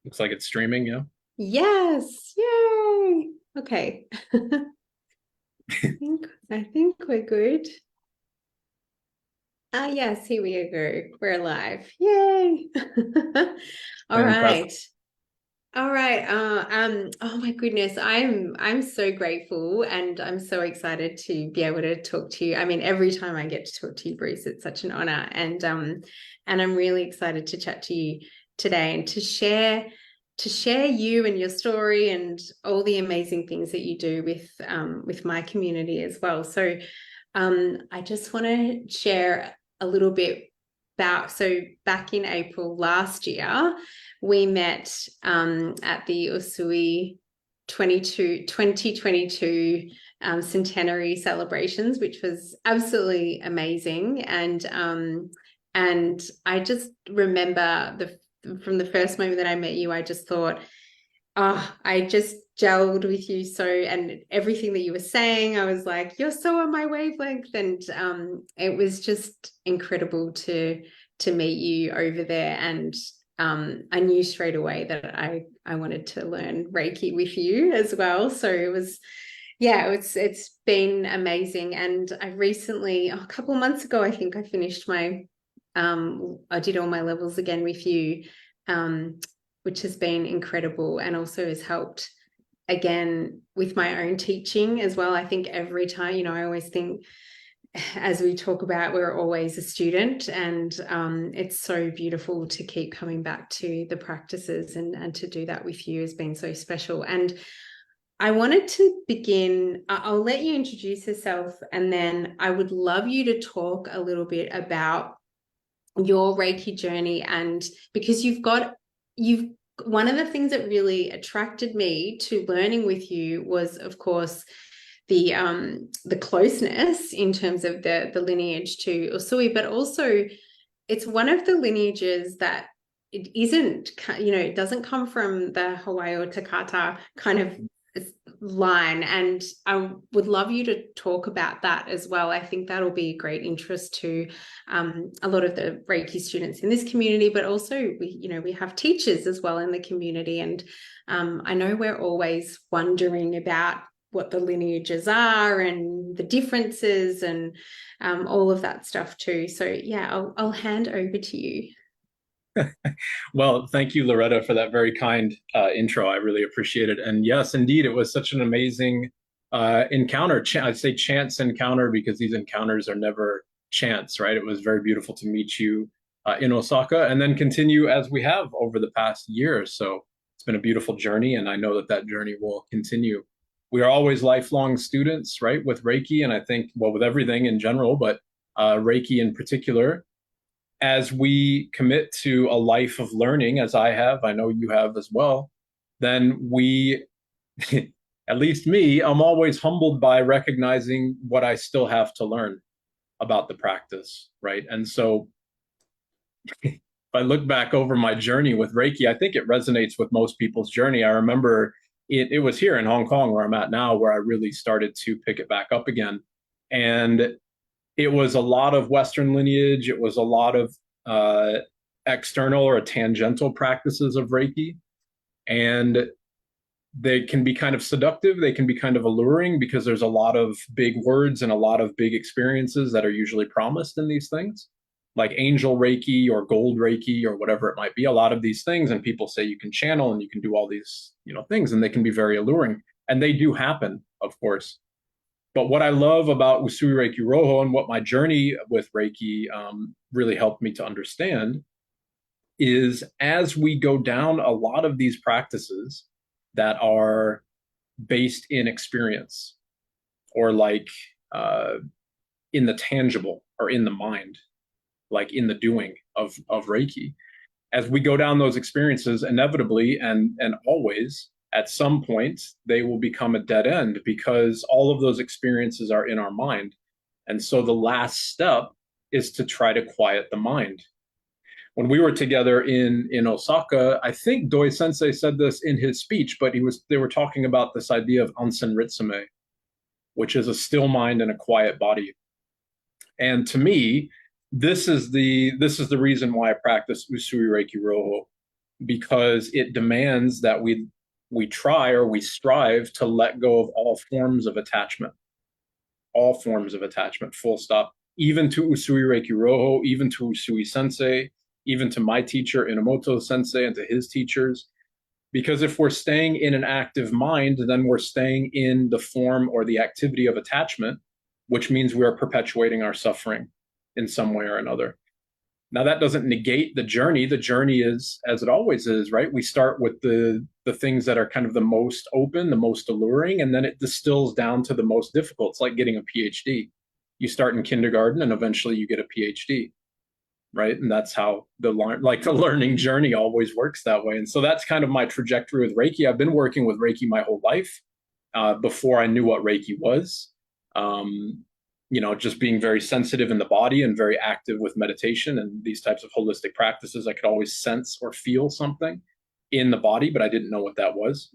Looks like it's streaming, yeah. Yes, yay. Okay. I think we're good. Ah, yes, here we go. We're live. Yay. All Fantastic. right. All right. Oh my goodness. I'm so grateful and I'm so excited to be able to talk to you. I mean, every time I get to talk to you, Bruce, it's such an honor. And I'm really excited to chat to you today and to share you and your story and all the amazing things that you do with my community as well. So I just want to share a little bit about, so back in April last year, we met at the Usui 2022 centenary celebrations, which was absolutely amazing. And I just remember from the first moment that I met you, I just thought, oh, I just gelled with you so, and everything that you were saying, I was like, you're so on my wavelength. And it was just incredible to meet you over there. And I knew straight away that I wanted to learn Reiki with you as well. So it was, yeah, it's been amazing. And I recently, a couple of months ago, I think I finished I did all my levels again with you, which has been incredible and also has helped again with my own teaching as well. I think every time, I always think, as we talk about, we're always a student, and it's so beautiful to keep coming back to the practices, and to do that with you has been so special. And I wanted to begin, I'll let you introduce yourself, and then I would love you to talk a little bit about your Reiki journey. And because you've one of the things that really attracted me to learning with you was, of course, the closeness in terms of the lineage to Usui, but also it's one of the lineages that it isn't, it doesn't come from the Hawaii or Takata kind of line. And I would love you to talk about that as well. I think that'll be a great interest to a lot of the Reiki students in this community, but also we have teachers as well in the community. And I know we're always wondering about what the lineages are and the differences and all of that stuff too. So yeah, I'll hand over to you. Well, thank you, Loretta, for that very kind intro. I really appreciate it. And yes, indeed, it was such an amazing encounter. I'd say chance encounter because these encounters are never chance, right? It was very beautiful to meet you in Osaka and then continue as we have over the past year. So it's been a beautiful journey, and I know that that journey will continue. We are always lifelong students, right, with Reiki, and I think, well, with everything in general, but Reiki in particular, as we commit to a life of learning, as I have, I know you have as well, then we, at least me, I'm always humbled by recognizing what I still have to learn about the practice, right? And so if I look back over my journey with Reiki, I think it resonates with most people's journey. I remember it was here in Hong Kong, where I'm at now, where I really started to pick it back up again. And it was a lot of Western lineage. It was a lot of uh, external or tangential practices of Reiki. And they can be kind of seductive. They can be kind of alluring because there's a lot of big words and a lot of big experiences that are usually promised in these things, like angel Reiki or gold Reiki or whatever it might be. A lot of these things, and people say you can channel and you can do all these, things, and they can be very alluring. And they do happen, of course. But what I love about Usui Reiki Ryoho and what my journey with Reiki really helped me to understand is as we go down a lot of these practices that are based in experience or like uh, in the tangible or in the mind, like in the doing of Reiki, as we go down those experiences, inevitably and always, at some point, they will become a dead end because all of those experiences are in our mind. And so the last step is to try to quiet the mind. When we were together in Osaka, I think Doi Sensei said this in his speech, but they were talking about this idea of Ansen Ritsume, which is a still mind and a quiet body. And to me, this is the reason why I practice Usui Reiki Ryoho. because it demands that we try or we strive to let go of all forms of attachment, full stop, even to Usui Reiki Ryoho, even to Usui Sensei, even to my teacher, Inamoto Sensei, and to his teachers. Because if we're staying in an active mind, then we're staying in the form or the activity of attachment, which means we are perpetuating our suffering in some way or another. Now, that doesn't negate the journey. The journey is, as it always is, right? We start with the things that are kind of the most open, the most alluring, and then it distills down to the most difficult. It's like getting a PhD. You start in kindergarten and eventually you get a PhD, right? And that's how the learning journey always works that way. And so that's kind of my trajectory with Reiki. I've been working with Reiki my whole life, before I knew what Reiki was. Just being very sensitive in the body and very active with meditation and these types of holistic practices, I could always sense or feel something in the body, but I didn't know what that was.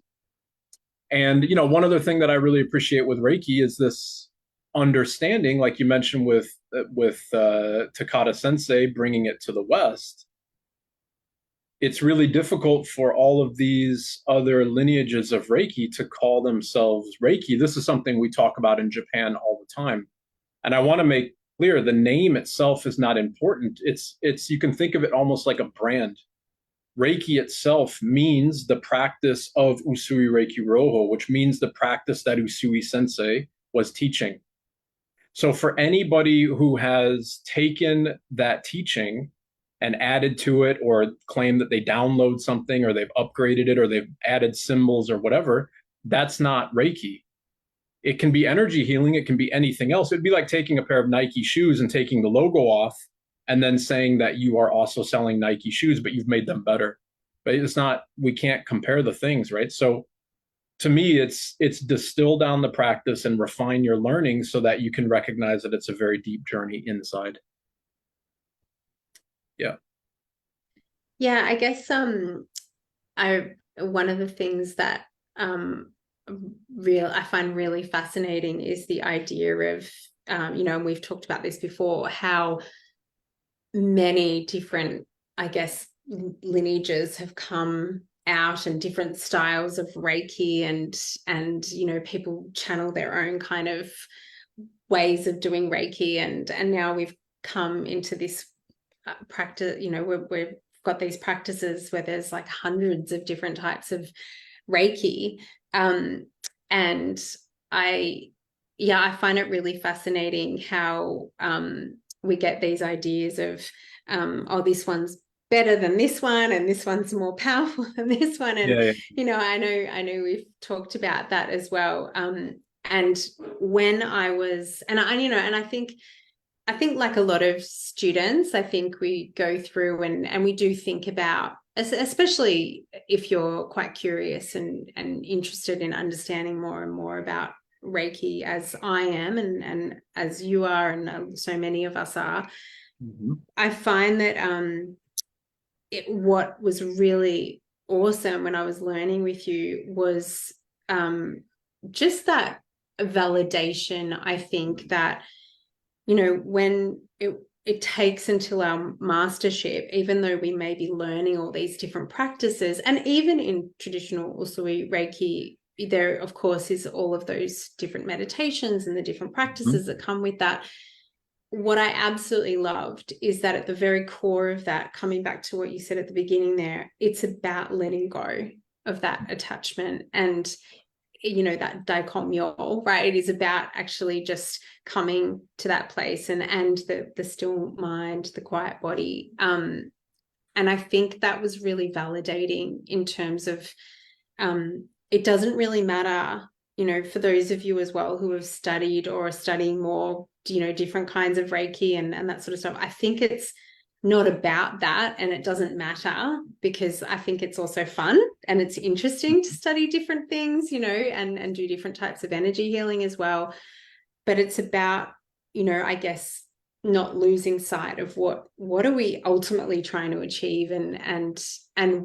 And, one other thing that I really appreciate with Reiki is this understanding, like you mentioned with Takata Sensei bringing it to the West. It's really difficult for all of these other lineages of Reiki to call themselves Reiki. This is something we talk about in Japan all the time. And I want to make clear the name itself is not important. It's you can think of it almost like a brand. Reiki itself means the practice of Usui Reiki Ryoho, which means the practice that Usui Sensei was teaching. So for anybody who has taken that teaching and added to it, or claim that they download something, or they've upgraded it, or they've added symbols or whatever, that's not Reiki. It can be energy healing. It can be anything else. It'd be like taking a pair of Nike shoes and taking the logo off and then saying that you are also selling Nike shoes, but you've made them better. But it's not, we can't compare the things, right? So to me, it's distill down the practice and refine your learning so that you can recognize that it's a very deep journey inside. Yeah. Yeah, I guess one of the things that I find really fascinating is the idea of and we've talked about this before, how many different, I guess, lineages have come out and different styles of Reiki, and people channel their own kind of ways of doing Reiki, and now we've come into this practice, we've got these practices where there's like hundreds of different types of Reiki. And I find it really fascinating how we get these ideas of this one's better than this one, and this one's more powerful than this one. And Yeah. I know we've talked about that as well. And when I was, and I think like a lot of students, I think we go through and we do think about, especially if you're quite curious and interested in understanding more and more about Reiki, as I am, and as you are, and so many of us are. Mm-hmm. I find that what was really awesome when I was learning with you was just that validation. I think that, when it takes until our mastership, even though we may be learning all these different practices, and even in traditional Usui Reiki, there, of course, is all of those different meditations and the different practices that come with that. What I absolutely loved is that at the very core of that, coming back to what you said at the beginning there, it's about letting go of that attachment and that daikommyo, right? It is about actually just coming to that place and the still mind, the quiet body. And I think that was really validating in terms of it doesn't really matter, for those of you as well who have studied or are studying more, different kinds of Reiki and that sort of stuff. I think it's not about that, and it doesn't matter, because I think it's also fun and it's interesting to study different things, and do different types of energy healing as well. But it's about, I guess, not losing sight of what are we ultimately trying to achieve, and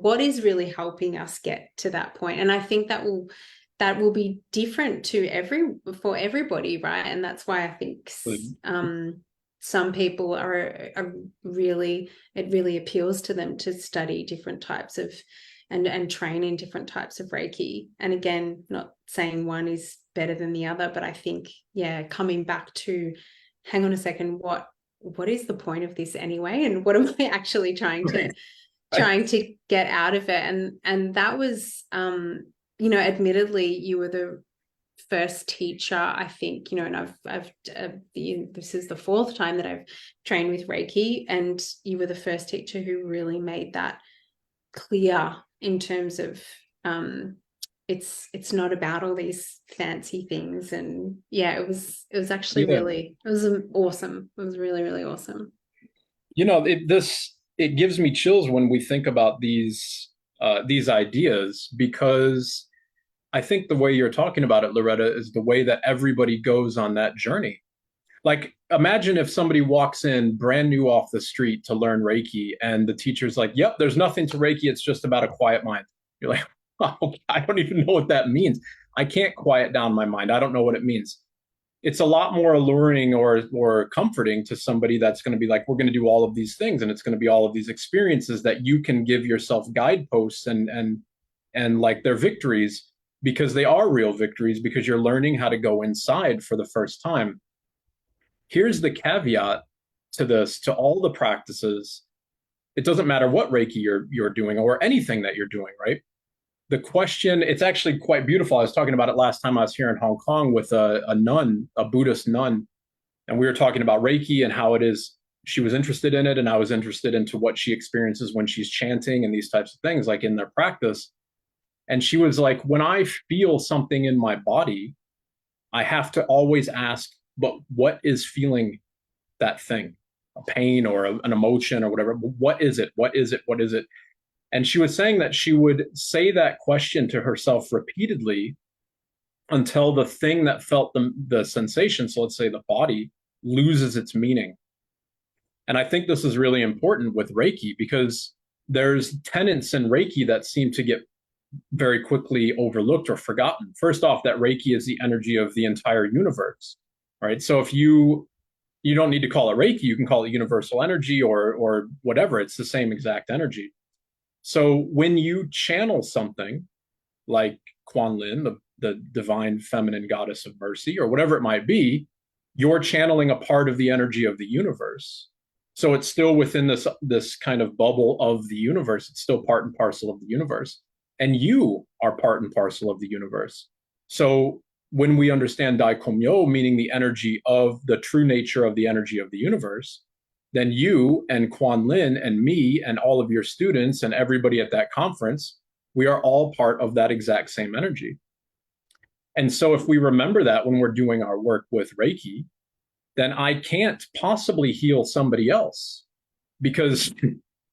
what is really helping us get to that point. And I think that will be different for everybody, right? And that's why I think some people are really, it really appeals to them to study different types of and train in different types of Reiki. And again, not saying one is better than the other, but I think, yeah, coming back to, hang on a second, what is the point of this anyway? And what am I actually trying to get out of it? And that was, you know, admittedly, you were the first teacher, I think, you know, and I've this is the fourth time that I've trained with Reiki, and you were the first teacher who really made that clear in terms of it's not about all these fancy things. And yeah, it was actually really, it was awesome. It was really, really awesome. You know, it gives me chills when we think about these ideas, because I think the way you're talking about it, Loretta, is the way that everybody goes on that journey. Like, imagine if somebody walks in brand new off the street to learn Reiki, and the teacher's like, yep, there's nothing to Reiki. It's just about a quiet mind. You're like, oh, I don't even know what that means. I can't quiet down my mind. I don't know what it means. It's a lot more alluring or comforting to somebody that's going to be like, we're going to do all of these things, and it's going to be all of these experiences that you can give yourself guideposts and like their victories, because they are real victories, because you're learning how to go inside for the first time. Here's the caveat to this, to all the practices. It doesn't matter what Reiki you're doing or anything that you're doing, right? The question, it's actually quite beautiful. I was talking about it last time I was here in Hong Kong with a nun, a Buddhist nun, and we were talking about Reiki and how it is, she was interested in it, and I was interested into what she experiences when she's chanting and these types of things, like in their practice. And she was like, when I feel something in my body, I have to always ask, but what is feeling that thing? A pain or an emotion or whatever. What is it? What is it? What is it? And she was saying that she would say that question to herself repeatedly until the thing that felt the sensation, so let's say the body, loses its meaning. And I think this is really important with Reiki, because there's tenets in Reiki that seem to get very quickly overlooked or forgotten. First off, that Reiki is the energy of the entire universe, right? So if you don't need to call it Reiki, you can call it universal energy or whatever. It's the same exact energy. So when you channel something like Kuan Yin, the divine feminine goddess of mercy, or whatever it might be, you're channeling a part of the energy of the universe. So it's still within this kind of bubble of the universe. It's still part and parcel of the universe. And you are part and parcel of the universe. So when we understand Dai Komyo, meaning the energy of the true nature of the energy of the universe, then you and Kuan Yin and me and all of your students and everybody at that conference, we are all part of that exact same energy. And so if we remember that when we're doing our work with Reiki, then I can't possibly heal somebody else, because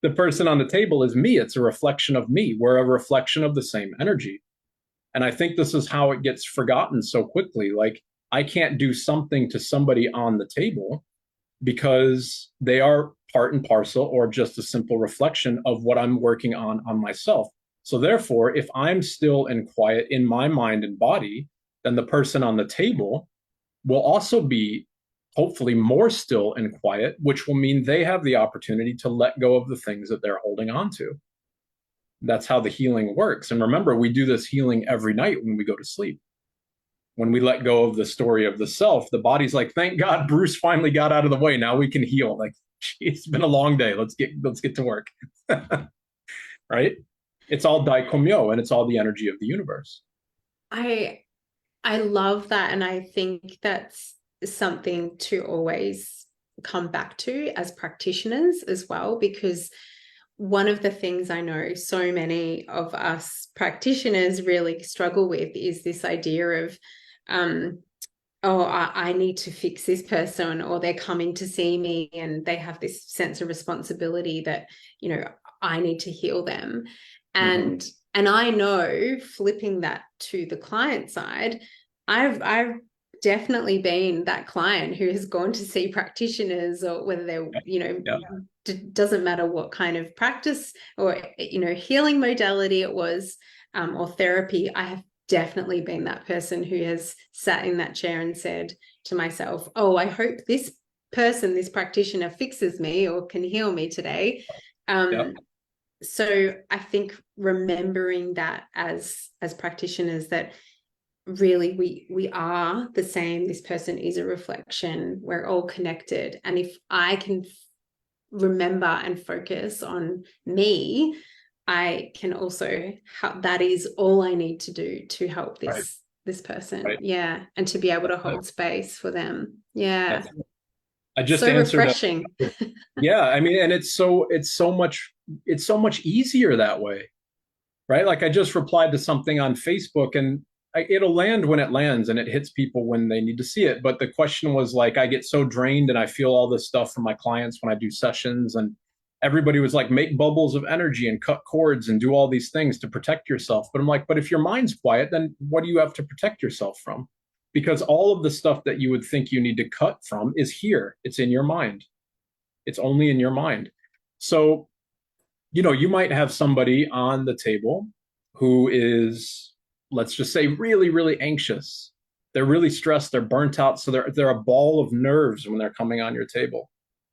the person on the table is me. It's a reflection of me. We're a reflection of the same energy. And I think this is how it gets forgotten so quickly. Like, I can't do something to somebody on the table because they are part and parcel or just a simple reflection of what I'm working on myself. So therefore, if I'm still in quiet in my mind and body, then the person on the table will also be hopefully more still and quiet, which will mean they have the opportunity to let go of the things that they're holding on to. That's how the healing works. And remember, we do this healing every night when we go to sleep. When we let go of the story of the self, the body's like, thank God Bruce finally got out of the way. Now we can heal. Like, it's been a long day. Let's get to work. Right? It's all Dai Komyo, and it's all the energy of the universe. I love that. And I think that's something to always come back to as practitioners as well, because one of the things I know so many of us practitioners really struggle with is this idea of, oh, I need to fix this person, or they're coming to see me and they have this sense of responsibility that, you know, I need to heal them. And I know, flipping that to the client side, I've definitely been that client who has gone to see practitioners, or whether they're, you know, doesn't matter what kind of practice or, you know, healing modality it was, or therapy. I have definitely been that person who has sat in that chair and said to myself, oh, I hope this person, this practitioner fixes me or can heal me today. Yep. So I think remembering that as practitioners, that really we are the same. This person is a reflection. We're all connected. And if I can remember and focus on me, I can also help. That is all I need to do to help this person. Right. Yeah. And to be able to hold space for them. Yeah. I just So answered refreshing. yeah, I mean, and it's so much easier that way, right? Like I just replied to something on Facebook, and it'll land when it lands, and it hits people when they need to see it. But the question was like, I get so drained, and I feel all this stuff from my clients when I do sessions, and everybody was like, make bubbles of energy and cut cords and do all these things to protect yourself. But I'm like, but if your mind's quiet, then what do you have to protect yourself from? Because all of the stuff that you would think you need to cut from is here. It's in your mind. It's only in your mind. So, you might have somebody on the table who is, let's just say, really, really anxious. They're really stressed. They're burnt out. So they're a ball of nerves when they're coming on your table.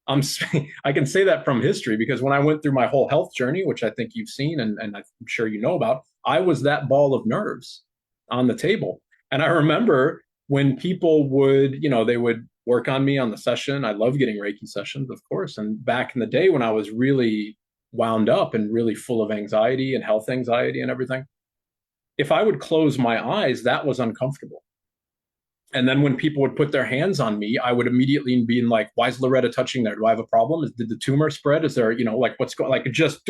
I can say that from history, because when I went through my whole health journey, which I think you've seen and I'm sure you know about, I was that ball of nerves on the table. And I remember when people would, they would work on me on the session. I love getting Reiki sessions, of course. And back in the day when I was really wound up and really full of anxiety and health anxiety and everything, if I would close my eyes, that was uncomfortable. And then when people would put their hands on me, I would immediately be in like, why is Loretta touching there? Do I have a problem? Did the tumor spread? Is there, like what's going, like just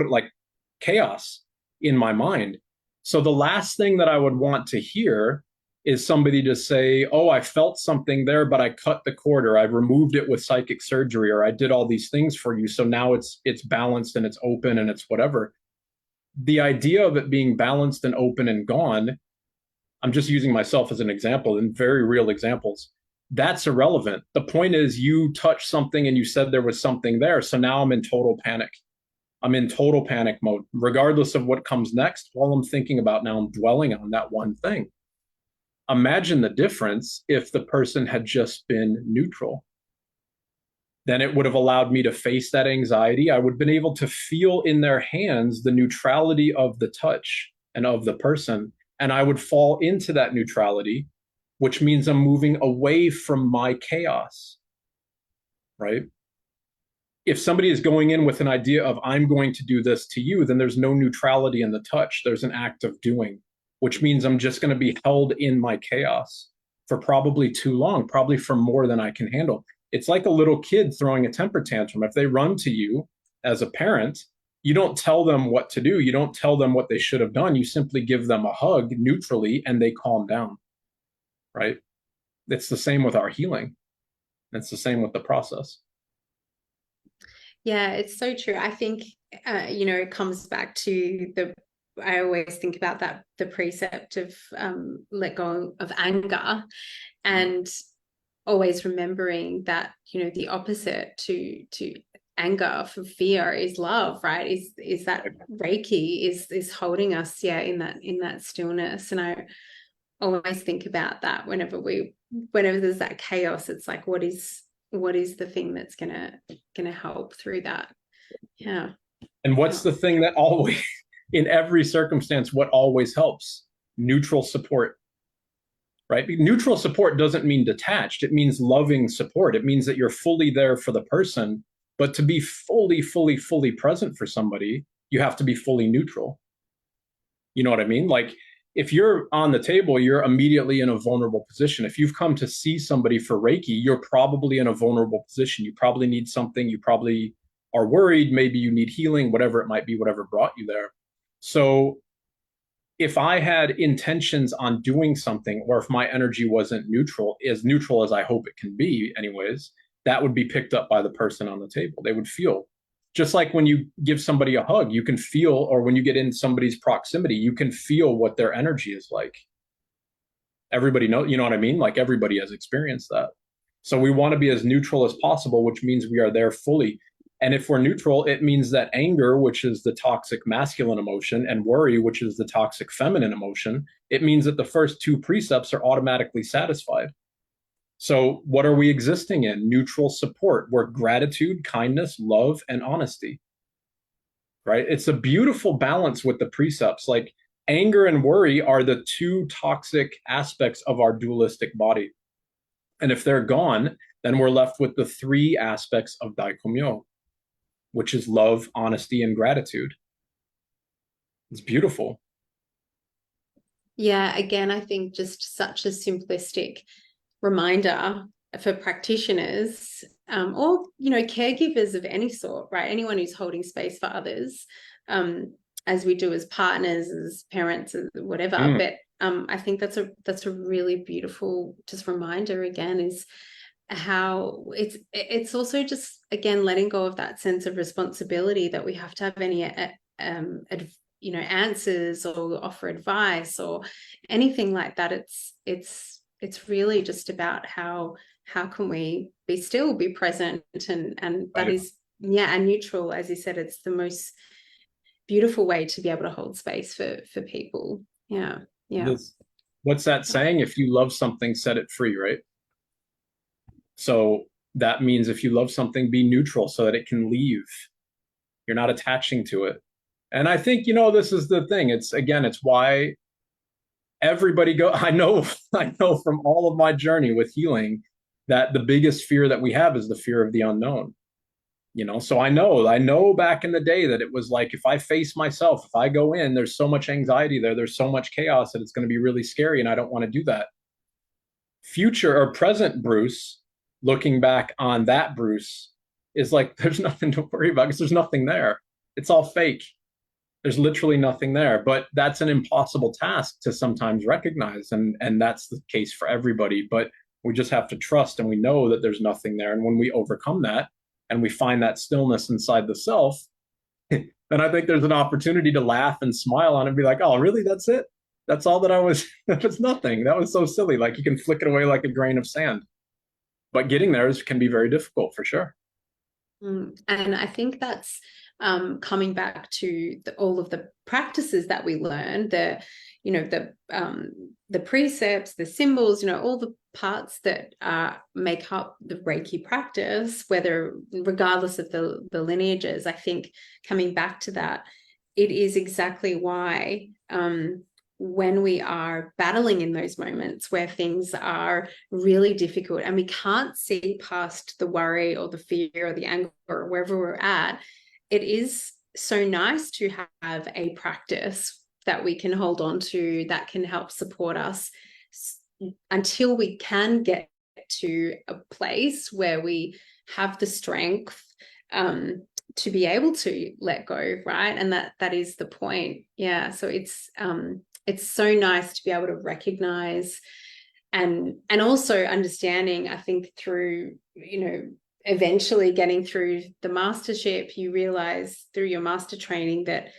like chaos in my mind. So the last thing that I would want to hear is somebody to say, oh, I felt something there, but I cut the cord, or I removed it with psychic surgery, or I did all these things for you. So now it's balanced and it's open and it's whatever. The idea of it being balanced and open and gone, I'm just using myself as an example and very real examples. That's irrelevant. The point is you touched something and you said there was something there. So now I'm in total panic. I'm in total panic mode, regardless of what comes next. All I'm thinking about now, I'm dwelling on that one thing. Imagine the difference if the person had just been neutral. Then it would have allowed me to face that anxiety. I would have been able to feel in their hands the neutrality of the touch and of the person. And I would fall into that neutrality, which means I'm moving away from my chaos, right? If somebody is going in with an idea of, I'm going to do this to you, then there's no neutrality in the touch. There's an act of doing, which means I'm just going to be held in my chaos for probably too long, probably for more than I can handle. It's like a little kid throwing a temper tantrum. If they run to you as a parent, you don't tell them what to do. You don't tell them what they should have done. You simply give them a hug neutrally and they calm down, right? It's the same with our healing. It's the same with the process. Yeah, it's so true. I think, it comes back to I always think about that, the precept of let go of anger, and always remembering that, the opposite to anger, for fear, is love, right? Is that Reiki is holding us, in that stillness. And I always think about that whenever there's that chaos. It's like, what is the thing that's gonna help through that? Yeah. And what's the thing that always, in every circumstance, what always helps? Neutral support, right? Neutral support doesn't mean detached. It means loving support. It means that you're fully there for the person. But to be fully, fully, fully present for somebody, you have to be fully neutral. You know what I mean? Like if you're on the table, you're immediately in a vulnerable position. If you've come to see somebody for Reiki, you're probably in a vulnerable position. You probably need something. You probably are worried. Maybe you need healing, whatever it might be, whatever brought you there. So if I had intentions on doing something, or if my energy wasn't neutral as I hope it can be anyways, that would be picked up by the person on the table. They would feel, just like when you give somebody a hug, you can feel, or when you get in somebody's proximity, you can feel what their energy is like. Everybody knows, you know what I mean? Like everybody has experienced that. So we want to be as neutral as possible, which means we are there fully. And if we're neutral, it means that anger, which is the toxic masculine emotion, and worry, which is the toxic feminine emotion, it means that the first two precepts are automatically satisfied. So what are we existing in? Neutral support, where gratitude, kindness, love, and honesty, right? It's a beautiful balance with the precepts. Like anger and worry are the two toxic aspects of our dualistic body. And if they're gone, then we're left with the three aspects of Daikomyo, which is love, honesty, and gratitude. It's beautiful. Yeah, again, I think just such a simplistic reminder for practitioners, or caregivers of any sort, right? Anyone who's holding space for others, as we do as partners, as parents, as whatever. Mm. But I think that's a really beautiful just reminder again, is how it's also just again letting go of that sense of responsibility that we have to have any answers or offer advice or anything like that. It's really just about how can we be still, be present, and that Right. is, yeah, and neutral. As you said, it's the most beautiful way to be able to hold space for people. Yeah. What's that saying? If you love something, set it free, right? So that means if you love something, be neutral so that it can leave. You're not attaching to it. And I think, this is the thing. It's why everybody I know from all of my journey with healing that the biggest fear that we have is the fear of the unknown. So I know back in the day that it was like, if I face myself, if I go in, there's so much anxiety there's so much chaos that it's going to be really scary, and I don't want to do that. Future or present Bruce, looking back on that Bruce, is like, there's nothing to worry about because there's nothing there. It's all fake. There's literally nothing there. But that's an impossible task to sometimes recognize, and that's the case for everybody. But we just have to trust, and we know that there's nothing there. And when we overcome that and we find that stillness inside the self, then I think there's an opportunity to laugh and smile on it and be like, oh, really? That's it? That's all that I was? That was nothing. That was so silly. Like you can flick it away like a grain of sand. But getting there can be very difficult for sure. And I think that's coming back to all of the practices that we learn, the precepts, the symbols, all the parts that make up the Reiki practice, regardless of the lineages. I think coming back to that, it is exactly why when we are battling in those moments where things are really difficult and we can't see past the worry or the fear or the anger or wherever we're at, it is so nice to have a practice that we can hold on to that can help support us until we can get to a place where we have the strength to be able to let go, right? And that is the point. Yeah. So it's so nice to be able to recognize and also understanding, I think, through, eventually getting through the mastership, you realize through your master training that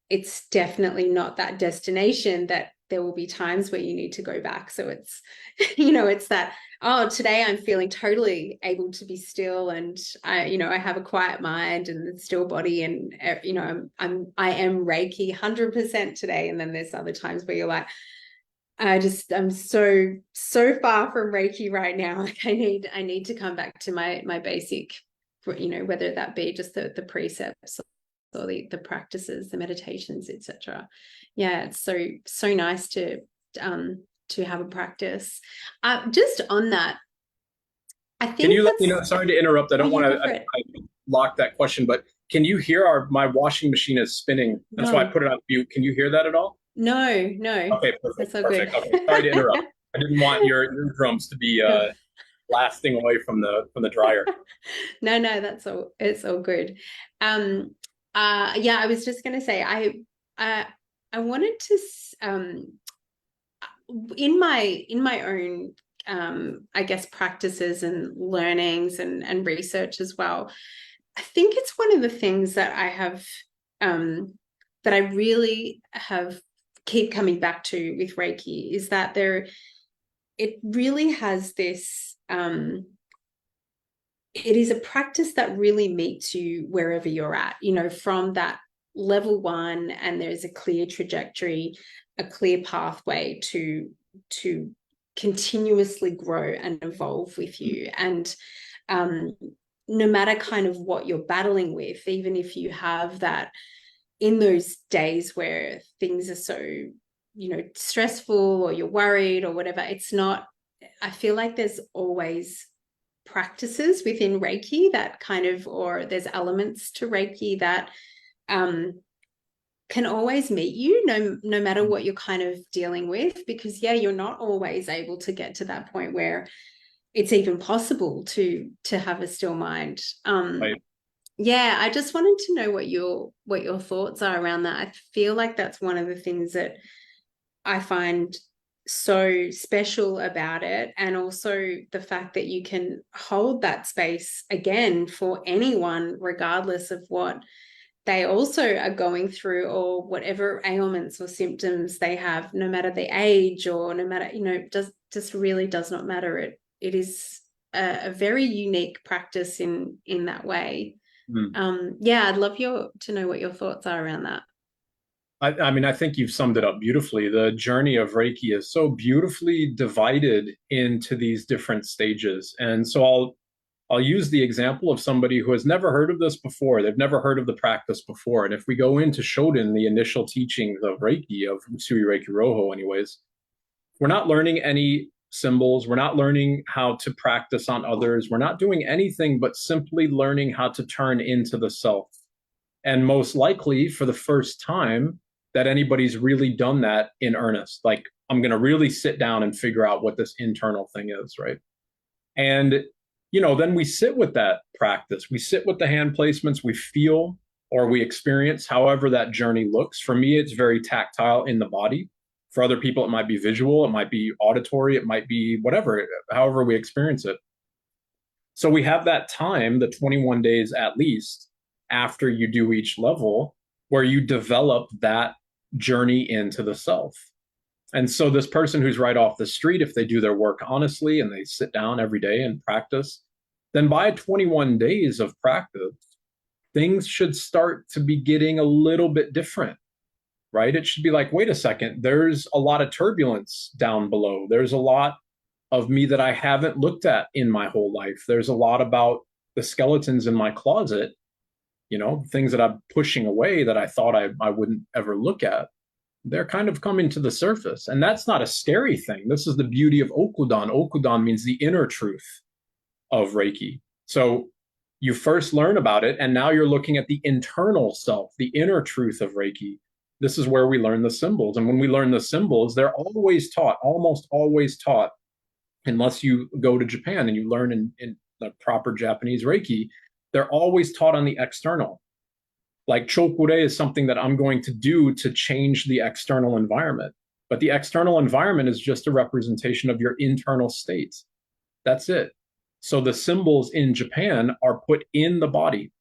it's definitely not that destination, that there will be times where you need to go back. So it's, it's that, oh, today I'm feeling totally able to be still, and I have a quiet mind and a still body, and I am Reiki 100% today. And then there's other times where you're like, I'm so far from Reiki right now. Like I need to come back to my basic, whether that be just the precepts or the practices, the meditations, etc. Yeah, it's so nice to have a practice. Just on that, I think. Can you let me know? Sorry to interrupt. I don't want to I lock that question, but can you hear my washing machine is spinning? That's why I put it on mute. Can you hear that at all? No. Okay, perfect. That's so Perfect. good. Okay, sorry to interrupt. I didn't want your eardrums to be blasting away from the dryer. No, that's all. It's all good. Yeah, I was just going to say, I wanted to, in my own, I guess, practices and learnings and research as well, I think it's one of the things that I have, that I really have keep coming back to with Reiki, is that it really has this, it is a practice that really meets you wherever you're at, from that level one, and there's a clear trajectory, a clear pathway to continuously grow and evolve with you. And no matter kind of what you're battling with, even if you have that in those days where things are so, you know, stressful, or you're worried or whatever, it's not, I feel like there's always practices within Reiki that kind of, or there's elements to Reiki that can always meet you, no matter what you're kind of dealing with, because yeah, you're not always able to get to that point where it's even possible to have a still mind. Right. Yeah, I just wanted to know what your thoughts are around that. I feel like that's one of the things that I find so special about it, and also the fact that you can hold that space again for anyone, regardless of what they also are going through, or whatever ailments or symptoms they have, no matter the age, or no matter, you know, just really does not matter. It is a very unique practice in that way. Yeah, I'd love to know what your thoughts are around that. I mean, I think you've summed it up beautifully. The journey of Reiki is so beautifully divided into these different stages. And so I'll use the example of somebody who has never heard of this before. They've never heard of the practice before. And if we go into Shoden, the initial teachings of Reiki, of Usui Reiki Ryoho anyways, we're not learning any symbols. We're not learning how to practice on others. We're not doing anything but simply learning how to turn into the self. And most likely for the first time that anybody's really done that in earnest. Like, I'm going to really sit down and figure out what this internal thing is, right? And, you know, then we sit with that practice. We sit with the hand placements, we feel or we experience however that journey looks. For me, it's very tactile in the body. For other people, it might be visual, it might be auditory, it might be whatever, however we experience it. So we have that time, the 21 days at least, after you do each level, where you develop that journey into the self. And so this person who's right off the street, if they do their work honestly and they sit down every day and practice, then by 21 days of practice, things should start to be getting a little bit different, right? It should be like, wait a second, there's a lot of turbulence down below. There's a lot of me that I haven't looked at in my whole life. There's a lot about the skeletons in my closet, you know, things that I'm pushing away that I thought I wouldn't ever look at. They're kind of coming to the surface. And that's not a scary thing. This is the beauty of Okudan. Okudan means the inner truth of Reiki. So you first learn about it, and now you're looking at the internal self, the inner truth of Reiki. This is where we learn the symbols. And when we learn the symbols, they're always taught, almost always taught, unless you go to Japan and you learn in the proper Japanese Reiki, they're always taught on the external. Like chokure is something that I'm going to do to change the external environment. But the external environment is just a representation of your internal state. That's it. So the symbols in Japan are put in the body,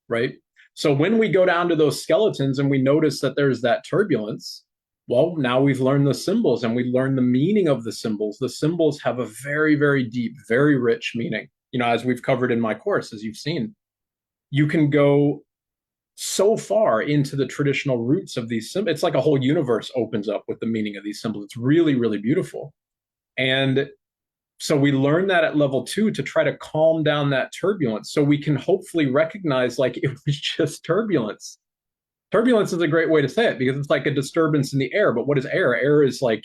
right? So when we go down to those skeletons and we notice that there's that turbulence, well, now we've learned the symbols and we learn the meaning of the symbols. The symbols have a very, very deep, very rich meaning. You know, as we've covered in my course, as you've seen, you can go so far into the traditional roots of these symbols. It's like a whole universe opens up with the meaning of these symbols. It's really, really beautiful. And so we learn that at level 2 to try to calm down that turbulence so we can hopefully recognize like it was just turbulence. Turbulence is a great way to say it because it's like a disturbance in the air. But what is air? Air is like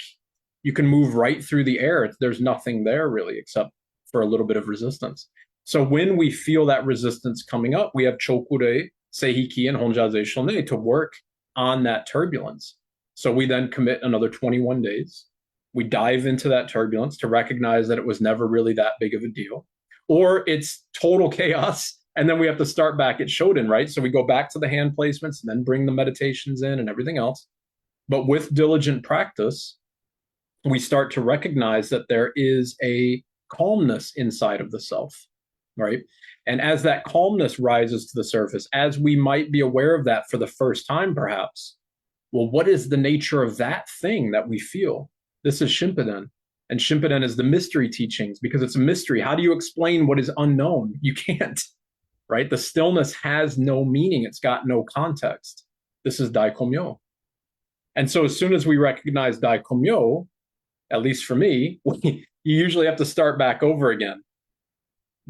you can move right through the air. There's nothing there really except for a little bit of resistance. So when we feel that resistance coming up, we have chokure, seihiki, and honjaze shone to work on that turbulence. So we then commit another 21 days. We dive into that turbulence to recognize that it was never really that big of a deal, or it's total chaos. And then we have to start back at Shoden, right? So we go back to the hand placements and then bring the meditations in and everything else. But with diligent practice, we start to recognize that there is a calmness inside of the self, right? And as that calmness rises to the surface, as we might be aware of that for the first time, perhaps, well, what is the nature of that thing that we feel? This is Shimpuden. And Shimpuden is the mystery teachings because it's a mystery. How do you explain what is unknown? You can't, right? The stillness has no meaning. It's got no context. This is Daikomyo. And so as soon as we recognize Daikomyo, at least for me, you usually have to start back over again.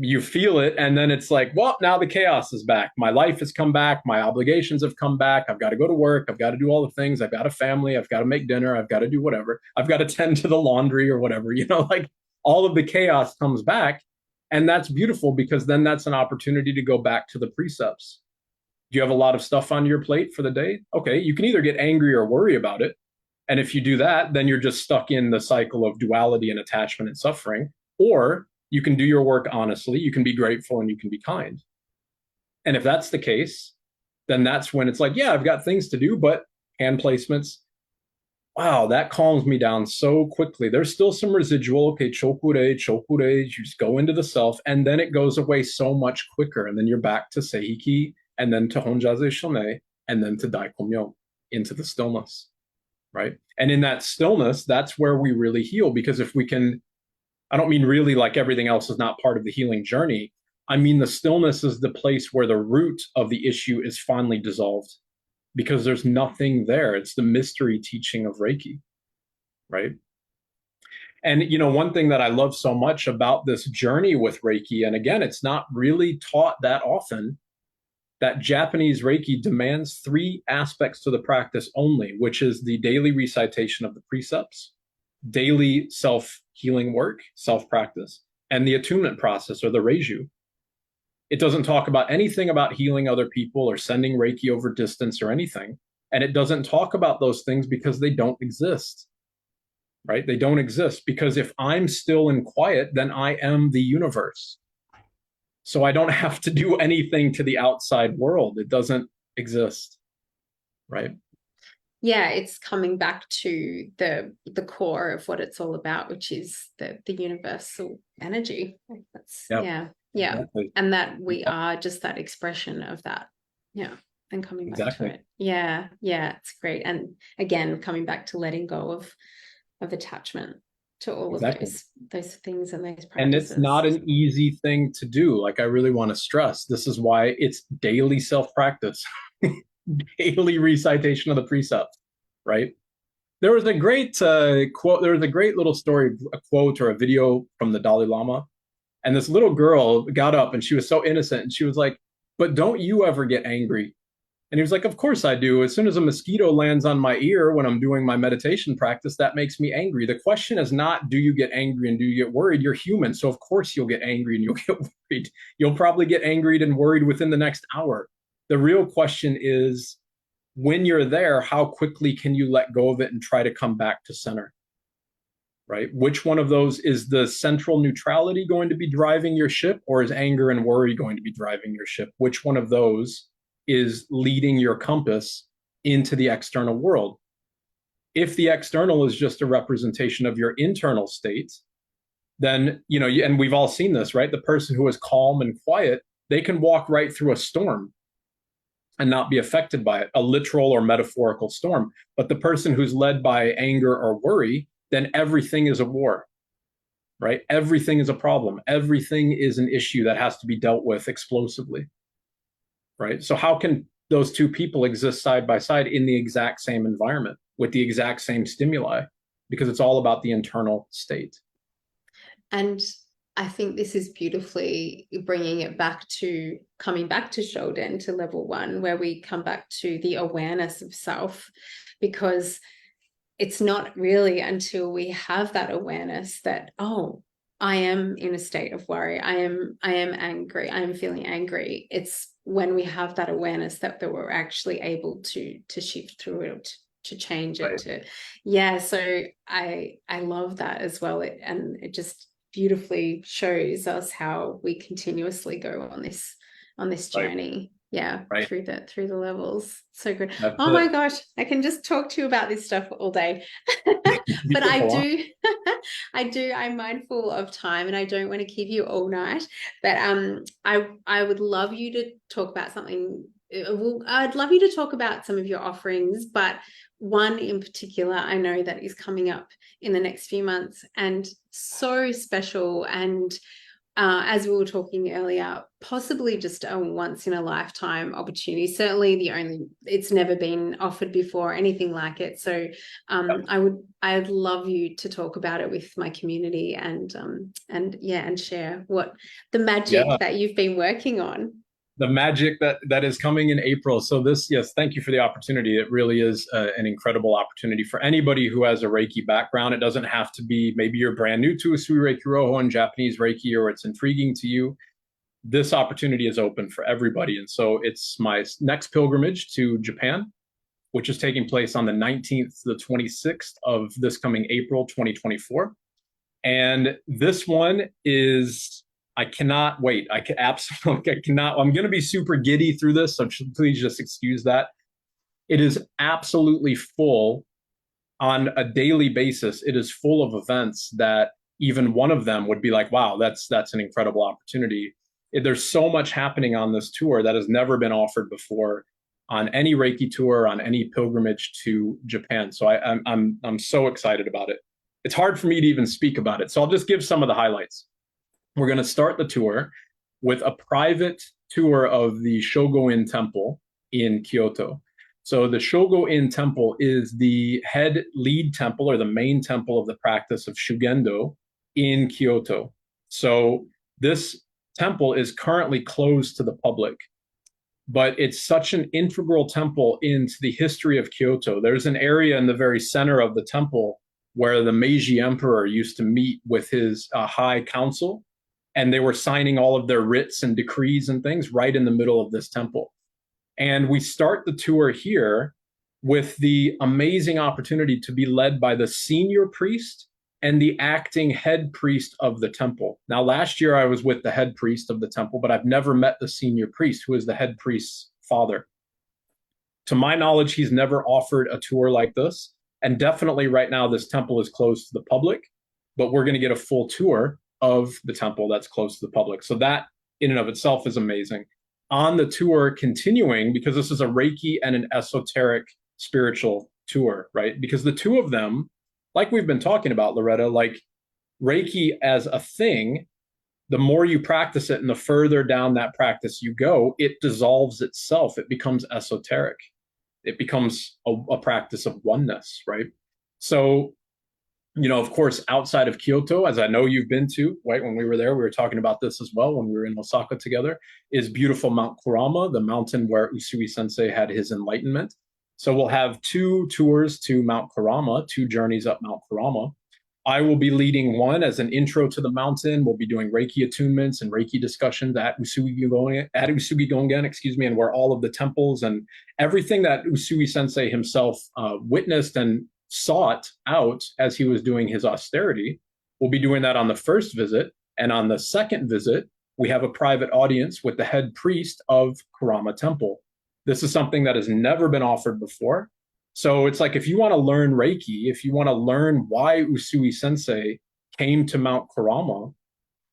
You feel it, and then it's like, well, now the chaos is back. My life has come back. My obligations have come back. I've got to go to work. I've got to do all the things. I've got a family. I've got to make dinner. I've got to do whatever. I've got to tend to the laundry or whatever, like all of the chaos comes back. And that's beautiful, because then that's an opportunity to go back to the precepts. Do you have a lot of stuff on your plate for the day? Okay, you can either get angry or worry about it. And if you do that, then you're just stuck in the cycle of duality and attachment and suffering. Or you can do your work honestly, you can be grateful, and you can be kind. And if that's the case, then that's when it's like, yeah, I've got things to do, but hand placements, wow, that calms me down so quickly. There's still some residual, okay, chokure, chokure, you just go into the self, and then it goes away so much quicker. And then you're back to Seiki, and then to Honjaze Shone, and then to Daikomyo, into the stillness, right? And in that stillness, that's where we really heal. Because if we can, I don't mean really like everything else is not part of the healing journey. I mean, the stillness is the place where the root of the issue is finally dissolved, because there's nothing there. It's the mystery teaching of Reiki, right? And, one thing that I love so much about this journey with Reiki, and again, it's not really taught that often, that Japanese Reiki demands 3 aspects to the practice only, which is the daily recitation of the precepts, daily self-healing work, self-practice, and the attunement process, or the Reiju. It doesn't talk about anything about healing other people or sending Reiki over distance or anything. And it doesn't talk about those things because they don't exist, right? They don't exist, because if I'm still and quiet, then I am the universe. So I don't have to do anything to the outside world. It doesn't exist, right? Yeah, it's coming back to the core of what it's all about, which is the universal energy. That's yeah. Exactly. And that we are just that expression of that. Yeah. And coming back to it. Yeah. Yeah. It's great. And again, coming back to letting go of attachment to all of those things and those practices. And it's not an easy thing to do. Like, I really want to stress, this is why it's daily self-practice. Daily recitation of the precepts, right? There was a great quote. There was a great little story, a quote or a video from the Dalai Lama. And this little girl got up, and she was so innocent. And she was like, but don't you ever get angry? And he was like, of course I do. As soon as a mosquito lands on my ear when I'm doing my meditation practice, that makes me angry. The question is not, do you get angry and do you get worried? You're human. So of course you'll get angry and you'll get worried. You'll probably get angry and worried within the next hour. The real question is, when you're there, how quickly can you let go of it and try to come back to center, right? Which one of those is the central neutrality going to be driving your ship, or is anger and worry going to be driving your ship? Which one of those is leading your compass into the external world? If the external is just a representation of your internal state, then, and we've all seen this, right? The person who is calm and quiet, they can walk right through a storm and not be affected by it, a literal or metaphorical storm. But the person who's led by anger or worry, then everything is a war, right? Everything is a problem. Everything is an issue that has to be dealt with explosively, right? So how can those two people exist side by side in the exact same environment with the exact same stimuli? Because it's all about the internal state. And I think this is beautifully bringing it back to coming back to Shoden, to level 1, where we come back to the awareness of self, because it's not really until we have that awareness that, oh, I am in a state of worry. I am angry. I am feeling angry. It's when we have that awareness that we're actually able to shift through it, to change it. Right. So I love that as well. And it just beautifully shows us how we continuously go on this journey. Right. through the levels. So good. My gosh, I can just talk to you about this stuff all day. But I'm mindful of time, and I don't want to keep you all night, but I would love you to talk about something. I'd love you to talk about some of your offerings, but one in particular I know that is coming up in the next few months, and so special, and as we were talking earlier, possibly just a once in a lifetime opportunity. Certainly it's never been offered before, anything like it. So I'd love you to talk about it with my community and share what the magic that you've been working on. The magic that is coming in April. So yes, thank you for the opportunity. It really is an incredible opportunity for anybody who has a Reiki background. It doesn't have to be, maybe you're brand new to Usui Reiki Ryoho and Japanese Reiki, or it's intriguing to you. This opportunity is open for everybody. And so it's my next pilgrimage to Japan, which is taking place on the 19th to the 26th of this coming April 2024. And this one is, I cannot wait. I cannot. I'm going to be super giddy through this, so please just excuse that. It is absolutely full on a daily basis. It is full of events that even one of them would be like, wow, that's an incredible opportunity. There's so much happening on this tour that has never been offered before on any Reiki tour, on any pilgrimage to Japan. So I'm so excited about it. It's hard for me to even speak about it. So I'll just give some of the highlights. We're going to start the tour with a private tour of the Shogo-in Temple in Kyoto. So the Shogo-in Temple is the head lead temple, or the main temple of the practice of Shugendo in Kyoto. So this temple is currently closed to the public, but it's such an integral temple into the history of Kyoto. There's an area in the very center of the temple where the Meiji Emperor used to meet with his high council, and they were signing all of their writs and decrees and things right in the middle of this temple. And we start the tour here with the amazing opportunity to be led by the senior priest and the acting head priest of the temple. Now, last year I was with the head priest of the temple, but I've never met the senior priest, who is the head priest's father. To my knowledge, he's never offered a tour like this. And definitely right now, this temple is closed to the public, but we're going to get a full tour of the temple that's close to the public. So that in and of itself is amazing. On the tour, continuing, because this is a Reiki and an esoteric spiritual tour, right? Because the two of them, like we've been talking about, Loretta, like Reiki as a thing, the more you practice it and the further down that practice you go, it dissolves itself. It becomes esoteric. It becomes a practice of oneness, right? So, of course, outside of Kyoto, as I know you've been to, right? When we were there, we were talking about this as well when we were in Osaka together, is beautiful Mount Kurama, the mountain where Usui Sensei had his enlightenment. So we'll have 2 tours to Mount Kurama, 2 journeys up Mount Kurama. I will be leading one as an intro to the mountain. We'll be doing Reiki attunements and Reiki discussions at Usui Gongen, and where all of the temples and everything that Usui Sensei himself witnessed and sought out as he was doing his austerity. We'll be doing that on the first visit. And on the second visit, we have a private audience with the head priest of Kurama Temple. This is something that has never been offered before. So it's like, if you want to learn Reiki, if you want to learn why Usui Sensei came to Mount Kurama,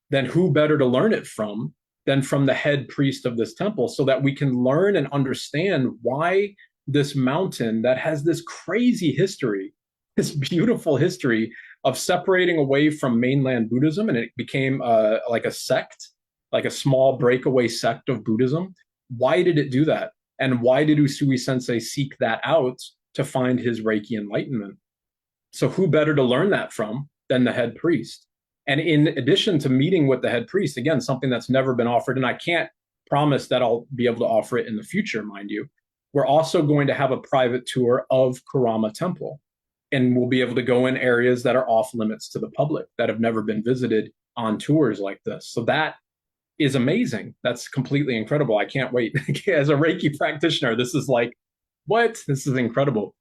then who better to learn it from than from the head priest of this temple, so that we can learn and understand why this mountain that has this crazy history, this beautiful history of separating away from mainland Buddhism, and it became like a sect, like a small breakaway sect of Buddhism. Why did it do that? And why did Usui Sensei seek that out to find his Reiki enlightenment? So who better to learn that from than the head priest? And in addition to meeting with the head priest, again, something that's never been offered, and I can't promise that I'll be able to offer it in the future, mind you, we're also going to have a private tour of Kurama Temple. And we'll be able to go in areas that are off limits to the public, that have never been visited on tours like this. So that is amazing. That's completely incredible. I can't wait. As a Reiki practitioner, this is like, what? This is incredible.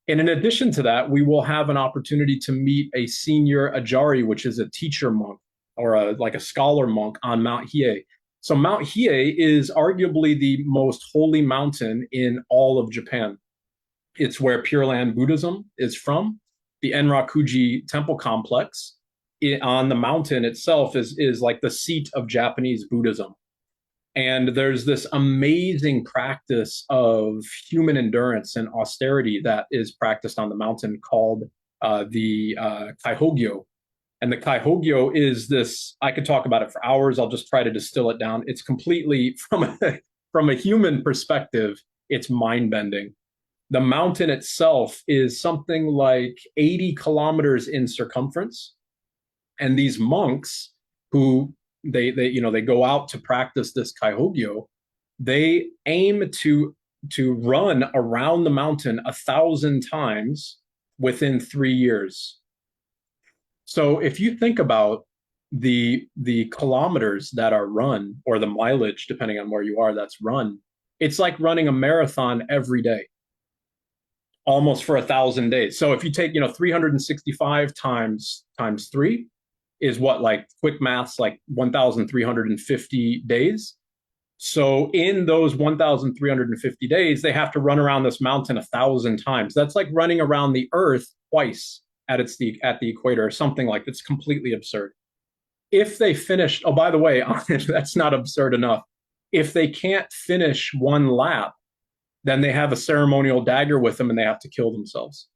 And in addition to that, we will have an opportunity to meet a senior Ajari, which is a teacher monk, or like a scholar monk on Mount Hiei. So Mount Hiei is arguably the most holy mountain in all of Japan. It's where Pure Land Buddhism is from. The Enrakuji temple complex on the mountain itself is like the seat of Japanese Buddhism. And there's this amazing practice of human endurance and austerity that is practiced on the mountain called the Kaihogyo. And the Kaihogyo is this, I could talk about it for hours. I'll just try to distill it down. It's completely, from a human perspective, it's mind bending. The mountain itself is something like 80 kilometers in circumference. And these monks who they go out to practice this Kaihogyo, they aim to run around the mountain 1,000 times within 3 years. So if you think about the kilometers that are run, or the mileage, depending on where you are, that's run, it's like running a marathon every day, almost for 1,000 days. So if you take 365 times three is what, like quick maths, like 1,350 days. So in those 1,350 days, they have to run around this mountain 1,000 times. That's like running around the Earth twice at the equator, or something like that's completely absurd. If they finish, oh, by the way, that's not absurd enough. If they can't finish one lap, then they have a ceremonial dagger with them and they have to kill themselves.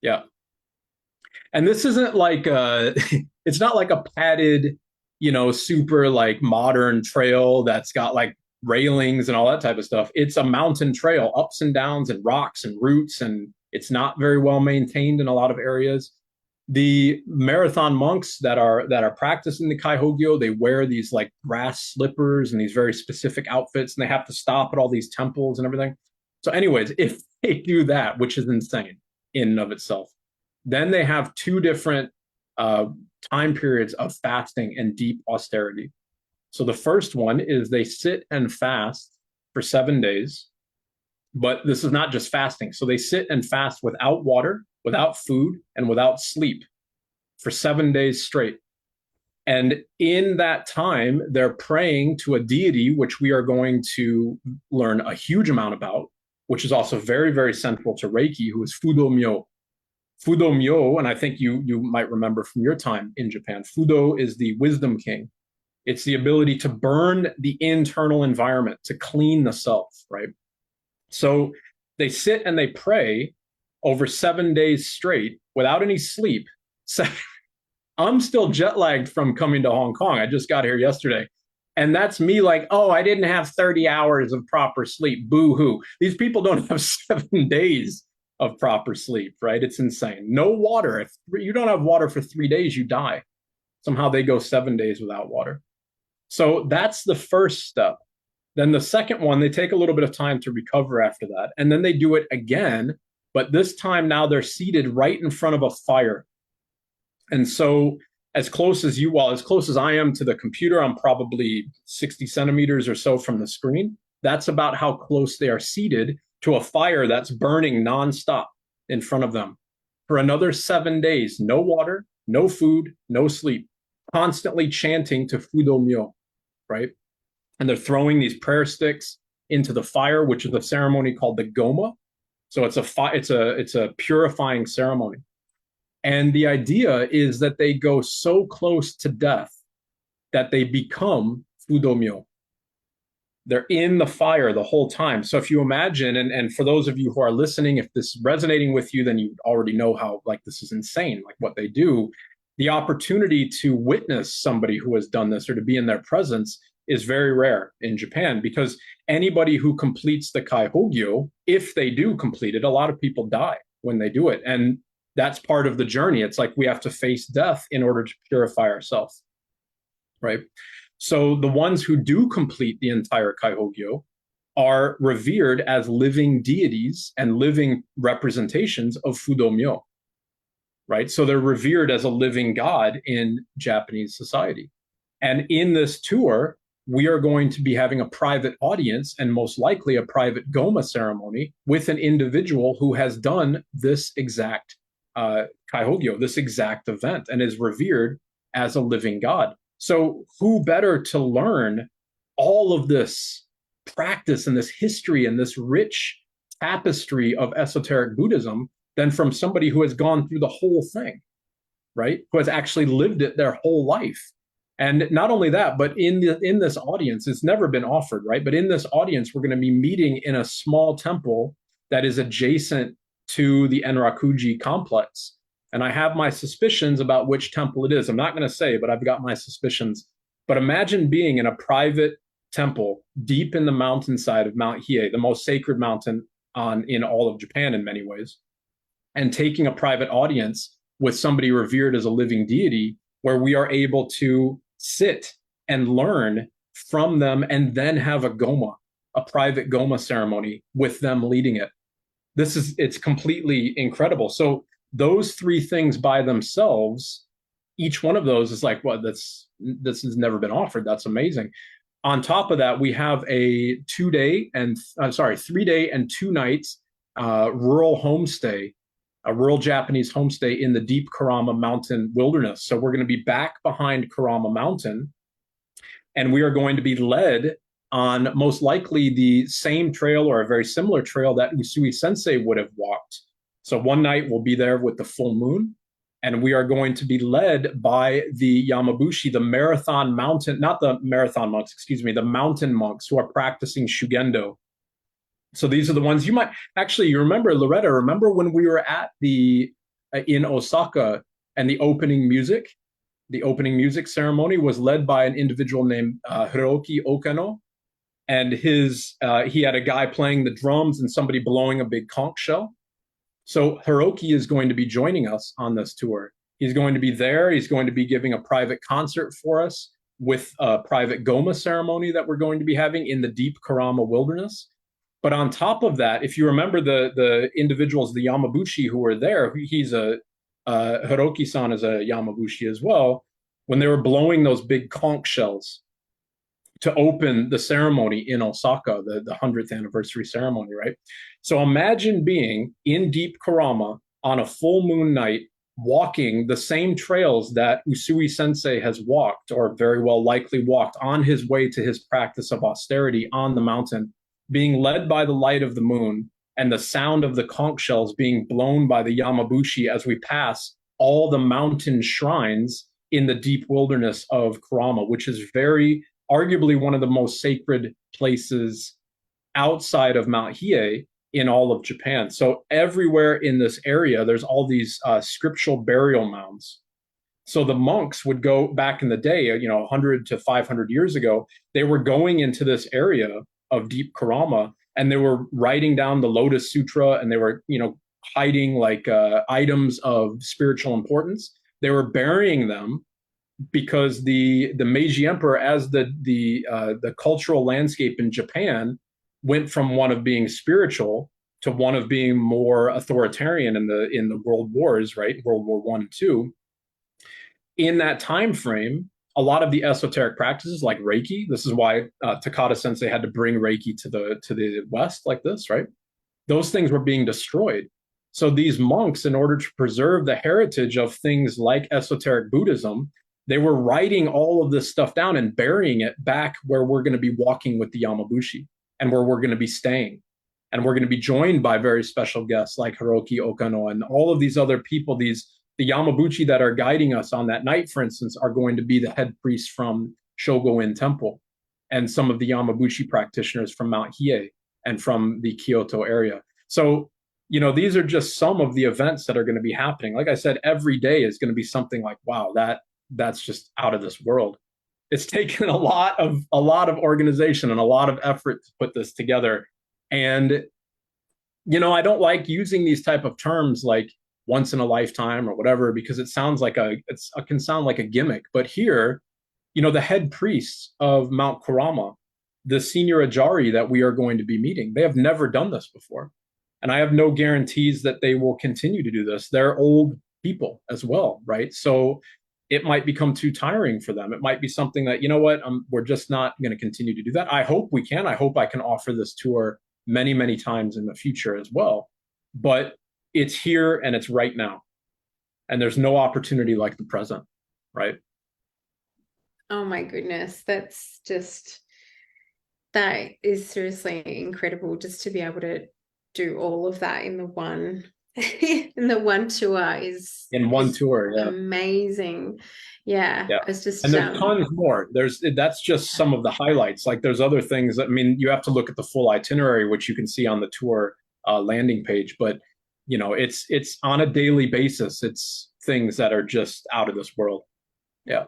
Yeah. And this isn't like it's not like a padded, super like modern trail that's got like railings and all that type of stuff. It's a mountain trail, ups and downs and rocks and roots, and it's not very well maintained in a lot of areas. The marathon monks that are practicing the Kaihogyo, they wear these like grass slippers and these very specific outfits, and they have to stop at all these temples and everything. So, anyways, if they do that, which is insane in and of itself, then they have two different time periods of fasting and deep austerity. So the first one is they sit and fast for 7 days, but this is not just fasting. So they sit and fast without water, without food, and without sleep for 7 days straight. And in that time, they're praying to a deity, which we are going to learn a huge amount about, which is also very, very central to Reiki, who is Fudo Myo. Fudo Myo, and I think you might remember from your time in Japan, Fudo is the wisdom king. It's the ability to burn the internal environment, to clean the self, right? So they sit and they pray over 7 days straight without any sleep. I'm still jet lagged from coming to Hong Kong. I just got here yesterday. And that's me like, oh, I didn't have 30 hours of proper sleep. Boo hoo. These people don't have 7 days of proper sleep, right? It's insane. No water. If you don't have water for 3 days, you die. Somehow they go 7 days without water. So that's the first step. Then the second one, they take a little bit of time to recover after that. And then they do it again. But this time now they're seated right in front of a fire. And so as close as I am to the computer, I'm probably 60 centimeters or so from the screen. That's about how close they are seated to a fire that's burning nonstop in front of them for another 7 days. No water, no food, no sleep, constantly chanting to Fudo Myo, right? And they're throwing these prayer sticks into the fire, which is a ceremony called the Goma. So it's a purifying ceremony. And the idea is that they go so close to death that they become Fudo Myo. They're in the fire the whole time. So if you imagine, and for those of you who are listening, if this is resonating with you, then you already know how like this is insane, like what they do. The opportunity to witness somebody who has done this or to be in their presence is very rare in Japan, because anybody who completes the Kaihogyo, if they do complete it, a lot of people die when they do it. And that's part of the journey. It's like we have to face death in order to purify ourselves, right? So the ones who do complete the entire Kaihogyo are revered as living deities and living representations of Fudo Myo, right? So they're revered as a living god in Japanese society. And in this tour, we are going to be having a private audience and most likely a private Goma ceremony with an individual who has done this exact Kaihogyo, this exact event, and is revered as a living god. So who better to learn all of this practice and this history and this rich tapestry of esoteric Buddhism than from somebody who has gone through the whole thing, right? Who has actually lived it their whole life. And not only that, but in this audience, it's never been offered, right? But in this audience, we're going to be meeting in a small temple that is adjacent to the Enrakuji complex. And I have my suspicions about which temple it is. I'm not going to say, but I've got my suspicions. But imagine being in a private temple deep in the mountainside of Mount Hiei, the most sacred mountain in all of Japan in many ways, and taking a private audience with somebody revered as a living deity where we are able to sit and learn from them and then have a private goma ceremony with them leading it. It's completely incredible. So those three things by themselves, each one of those is like, well, this has never been offered. That's amazing. On top of that, we have a 3 day and 2 nights rural homestay, a rural Japanese homestay in the deep Kurama Mountain wilderness. So we're going to be back behind Kurama Mountain, and we are going to be led on most likely the same trail or a very similar trail that Usui Sensei would have walked. So one night we'll be there with the full moon, and we are going to be led by the Yamabushi, the marathon mountain, not the marathon monks, excuse me, the mountain monks who are practicing Shugendo. So these are the ones you remember, Loretta, remember when we were at in Osaka and the opening music ceremony was led by an individual named Hiroki Okano. And he had a guy playing the drums and somebody blowing a big conch shell. So Hiroki is going to be joining us on this tour. He's going to be there. He's going to be giving a private concert for us with a private goma ceremony that we're going to be having in the deep Kurama wilderness. But on top of that, if you remember the individuals, the Yamabushi who were there, Hiroki-san is a Yamabushi as well, when they were blowing those big conch shells to open the ceremony in Osaka, the 100th anniversary ceremony, right? So imagine being in deep Kurama on a full moon night, walking the same trails that Usui Sensei has walked, or very well likely walked, on his way to his practice of austerity on the mountain, being led by the light of the moon and the sound of the conch shells being blown by the Yamabushi as we pass all the mountain shrines in the deep wilderness of Kurama, which is arguably one of the most sacred places outside of Mount Hiei in all of Japan. So everywhere in this area, there's all these scriptural burial mounds. So the monks would go back in the day, 100 to 500 years ago, they were going into this area of deep Kurama, and they were writing down the Lotus Sutra, and they were, hiding like items of spiritual importance. They were burying them because the Meiji Emperor, as the cultural landscape in Japan went from one of being spiritual to one of being more authoritarian in the world wars, right? World War I and II. In that time frame, a lot of the esoteric practices like Reiki, this is why Takata Sensei had to bring Reiki to the West like this, right? Those things were being destroyed. So these monks, in order to preserve the heritage of things like esoteric Buddhism, they were writing all of this stuff down and burying it back where we're going to be walking with the Yamabushi and where we're going to be staying. And we're going to be joined by very special guests like Hiroki Okano and all of these other people. The Yamabushi that are guiding us on that night, for instance, are going to be the head priest from Shogo-in Temple and some of the Yamabushi practitioners from Mount Hiei and from the Kyoto area. So, these are just some of the events that are going to be happening. Like I said, every day is going to be something like, wow, that's just out of this world. It's taken a lot of organization and a lot of effort to put this together. And, I don't like using these type of terms like once in a lifetime or whatever, because it can sound like a gimmick. But here, the head priests of Mount Kurama, the senior Ajari that we are going to be meeting, they have never done this before. And I have no guarantees that they will continue to do this. They're old people as well, right? So it might become too tiring for them. It might be something that, we're just not going to continue to do that. I hope we can. I hope I can offer this tour many, many times in the future as well. But it's here and it's right now. And there's no opportunity like the present, right? Oh my goodness. That is seriously incredible, just to be able to do all of that in the one tour is tour, yeah. Amazing. Yeah. It's just, and there's tons more. That's just some of the highlights. Like there's other things. I mean, you have to look at the full itinerary, which you can see on the tour landing page, but it's on a daily basis. It's things that are just out of this world. Yeah.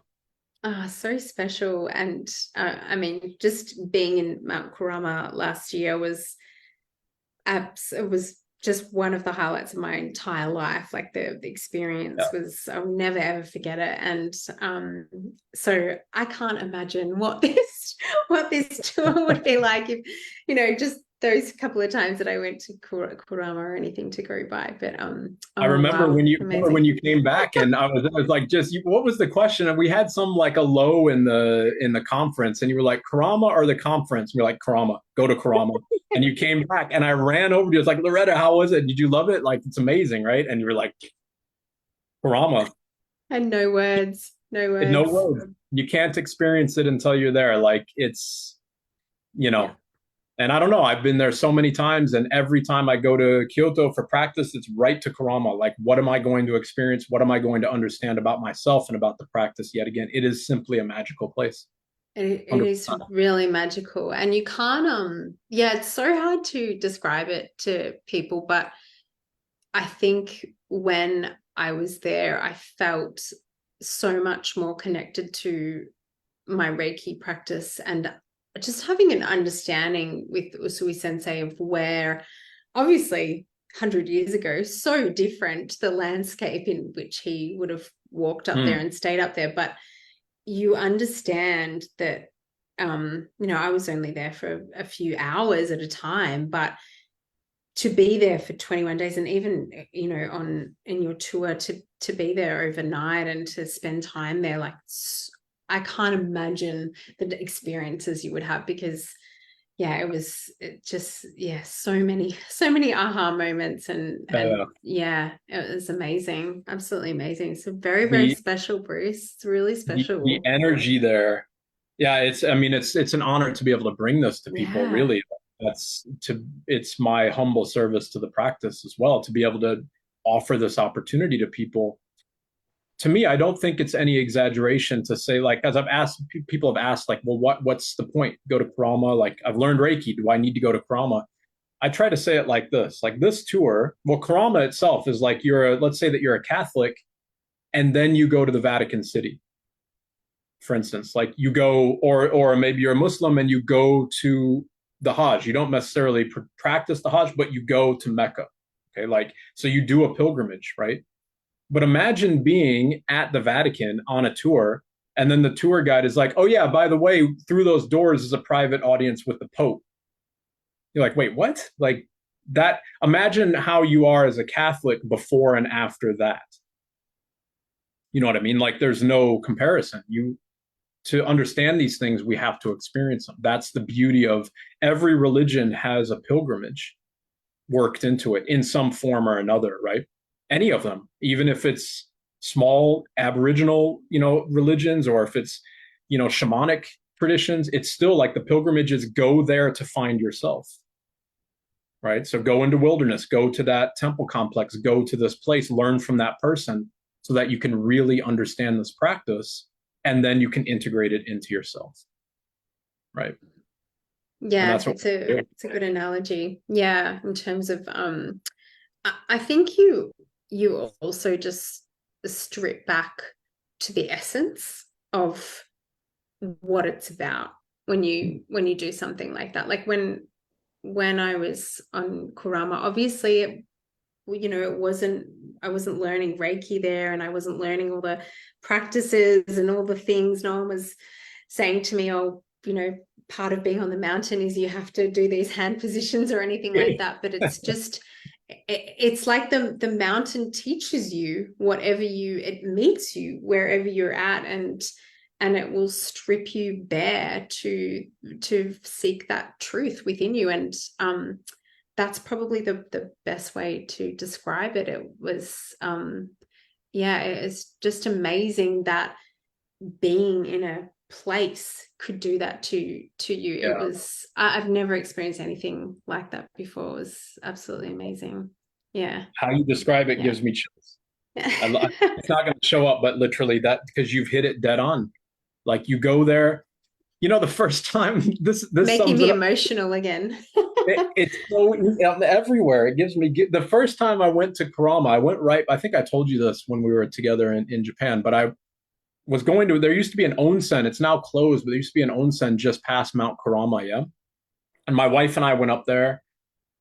Ah, so special. And I mean, just being in Mount Kurama last year it was just one of the highlights of my entire life. Like the Yeah. experience was, I'll never ever forget it. And so I can't imagine what this tour would be like if, just those couple of times that I went to Kurama or anything to go by. But I oh remember wow, when amazing. you came back, and I was like, just what was the question? And we had some like a low in the conference, and you were like, Karama or the conference? We are like, Karama, go to Karama. And you came back, and I ran over to you. I was like, Loretta, how was it? Did you love it? Like, it's amazing, right? And you were like, Karama. And no words, no No words. words. You can't experience it until you're there. Like it's, you Yeah. know, and I don't know. I've been there so many times, and every time I go to Kyoto for practice, it's right to Karama. Like, what am I going to experience? What am I going to understand about myself and about the practice? Yet again, it is simply a magical place. It is 100%. really magical, and you can't yeah, it's so hard to describe it to people, but I think when I was there, I felt so much more connected to my Reiki practice and just having an understanding with Usui Sensei of where, obviously, 100 years ago, so different the landscape in which he would have walked up there Mm. and stayed up there. But you understand that, I was only there for a few hours at a time, but to be there for 21 days and even, in your tour to be there overnight and to spend time there, like I can't imagine the experiences you would have because yeah, it just, yeah, so many aha moments and Uh, yeah, it was amazing. Absolutely amazing. So very, very the special, Bruce. It's really the special. energy there, yeah. I mean, it's an honor to be able to bring this to people. Yeah. Really, it's my humble service to the practice as well to be able to offer this opportunity to people. To me, I don't think it's any exaggeration to say, like, as I've asked, people have asked, like, well, what's the point? Go to Karama. Like, I've learned Reiki. Do I need to go to Karama? I try to say it like this tour. Well, Karama itself is like let's say that you're a Catholic, and then you go to the Vatican City, for instance. Like you go, or maybe you're a Muslim and you go to the Hajj. You don't necessarily practice the Hajj, but you go to Mecca. Okay, like so you do a pilgrimage, right? But imagine being at the Vatican on a tour, and then the tour guide is like, "Oh yeah, by the way, through those doors is a private audience with the Pope." You're like, "Wait, what?" Like that. Imagine how you are as a Catholic before and after that. You know what I mean? Like there's no comparison. You To understand these things, we have to experience them. That's the beauty of every religion has a pilgrimage worked into it in some form or another, right? Any of them, even if it's small Aboriginal, religions, or if it's, shamanic traditions, it's still like the pilgrimages go there to find yourself, right? So go into wilderness, go to that temple complex, go to this place, learn from that person so that you can really understand this practice and then you can integrate it into yourself, right? And Yeah, that's what it's we a do. it's a good analogy. Yeah, in terms of I think you also just strip back to the essence of what it's about when you do something like that. Like when I was on Kurama, obviously it wasn't, I wasn't learning Reiki there, and I wasn't learning all the practices and all the things. No one was saying to me, oh, part of being on the mountain is you have to do these hand positions or anything like that. But it's just, it's like the mountain teaches you whatever it meets you wherever you're at, and it will strip you bare to seek that truth within you. And that's probably the best way to describe it. It was yeah, it's just amazing that being in a place could do that to you. It Yeah. was, I've never experienced anything like that before. It was absolutely amazing. Yeah. How you describe it Yeah. gives me chills. It's not going to show up, but literally that because you've hit it dead on. Like you go there, the first time this Making sums me it up. emotional again. It's so everywhere. It gives me the first time I went to Karama, I went right. I think I told you this when we were together in Japan, but I was going to. There used to be an onsen. It's now closed, but there used to be an onsen just past Mount Karama. Yeah, and my wife and I went up there,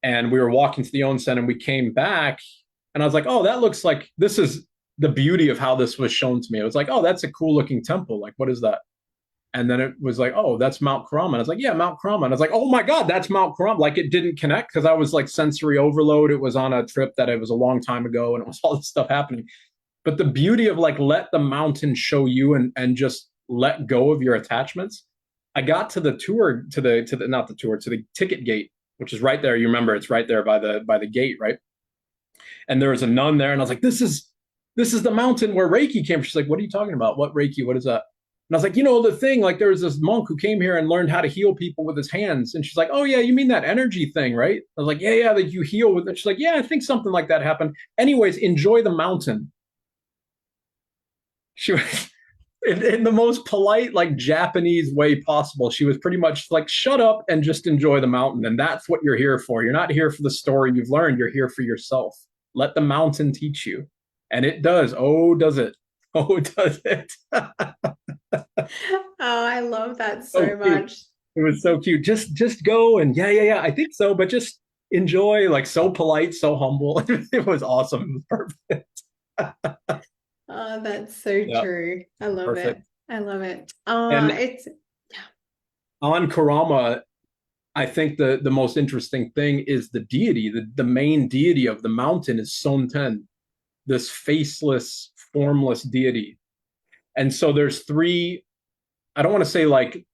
and we were walking to the onsen, and we came back, and I was like, "Oh, that looks like this is the beauty of how this was shown to me." It was like, "Oh, that's a cool looking temple. Like, what is that?" And then it was like, oh, that's Mount Karama. And I was like, yeah, Mount Karama. And I was like, oh my God, that's Mount Karama. Like it didn't connect because I was like sensory overload. It was on a trip that it was a long time ago and it was all this stuff happening. But the beauty of like, let the mountain show you and just let go of your attachments. I got to the tour, not the tour, to the ticket gate, which is right there. You remember it's right there by the gate, right? And there was a nun there. And I was like, this is the mountain where Reiki came from. She's like, what are you talking about? What Reiki? What is that? And I was like, you know, the thing, like there was this monk who came here and learned how to heal people with his hands. And she's like, oh, yeah, you mean that energy thing, right? I was like, yeah, that you heal with it. She's like, yeah, I think something like that happened. Anyways, enjoy the mountain. She was in the most polite, like Japanese way possible. She was pretty much like, shut up and just enjoy the mountain. And that's what you're here for. You're not here for the story you've learned. You're here for yourself. Let the mountain teach you. And it does. Oh, does it? Oh, does it? Oh, I love that So so cute. much. It was so cute. Just go and yeah. I think so, but just enjoy. Like so polite, so humble. It was awesome. It was perfect. Oh, that's so Yeah, true. I love it. perfect. I love it. Oh, And it's on Karama, I think the most interesting thing is the deity. The main deity of the mountain is Sonten, this faceless, formless deity. And so there's three. I don't want to say like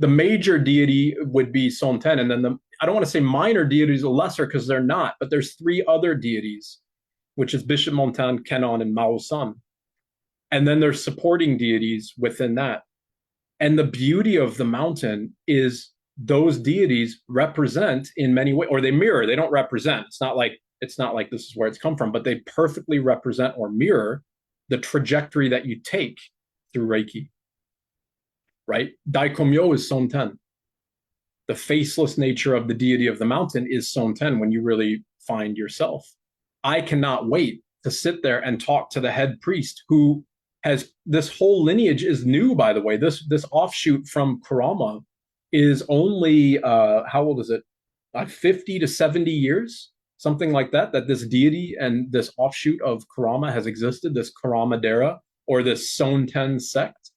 the major deity would be Sonten, and then I don't want to say minor deities are lesser because they're not, but there's three other deities, which is Bishop Montan, Kenon, and Mao San. And then there's supporting deities within that. And the beauty of the mountain is those deities represent in many ways, or they mirror, they don't represent. It's not like this is where it's come from, but they perfectly represent or mirror the trajectory that you take through Reiki, right? Daikomyo is Sonten. The faceless nature of the deity of the mountain is Sonten when you really find yourself. I cannot wait to sit there and talk to the head priest who has this whole lineage is new, by the way. This offshoot from Kurama is only how old is it? 50 to 70 years, something like that. That this deity and this offshoot of Kurama has existed, this Kurama Dera or this Sonten sect.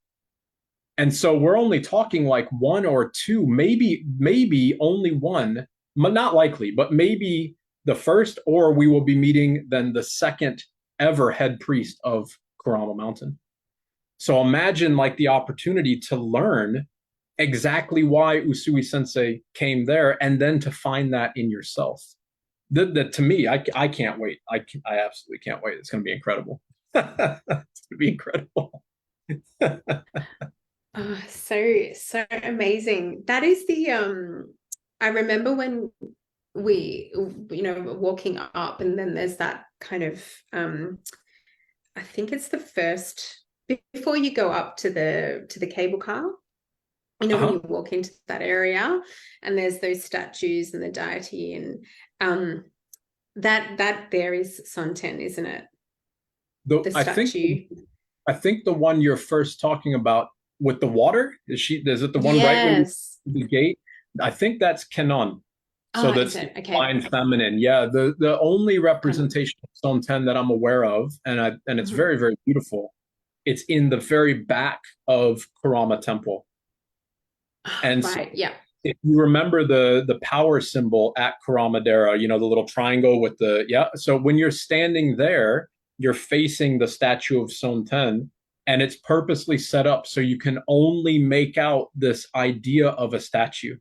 And so we're only talking like one or two, maybe only one, not likely, but maybe the first, or we will be meeting then the second ever head priest of Kurama Mountain. So imagine like the opportunity to learn exactly why Usui Sensei came there and then to find that in yourself. That to me, I can't wait. I absolutely can't wait. It's going to be incredible. It's going to be incredible. oh, so amazing. That is the I remember when we walking up and then there's that kind of I think it's the first before you go up to the cable car, when you walk into that area and there's those statues and the deity and that there is Sonten, isn't it? The statue. I think the one you're first talking about with the water is it the one right when Yes. you the gate? I think that's Kenon. So Oh, that's is it? Okay. divine feminine. Yeah, the only representation of Stone 10 that I'm aware of, and it's very, very beautiful. It's in the very back of Kurama Temple. And so Right. Yeah. if you remember the power symbol at Kurama Dera, the little triangle with the So when you're standing there, you're facing the statue of Sonten, and it's purposely set up so you can only make out this idea of a statue.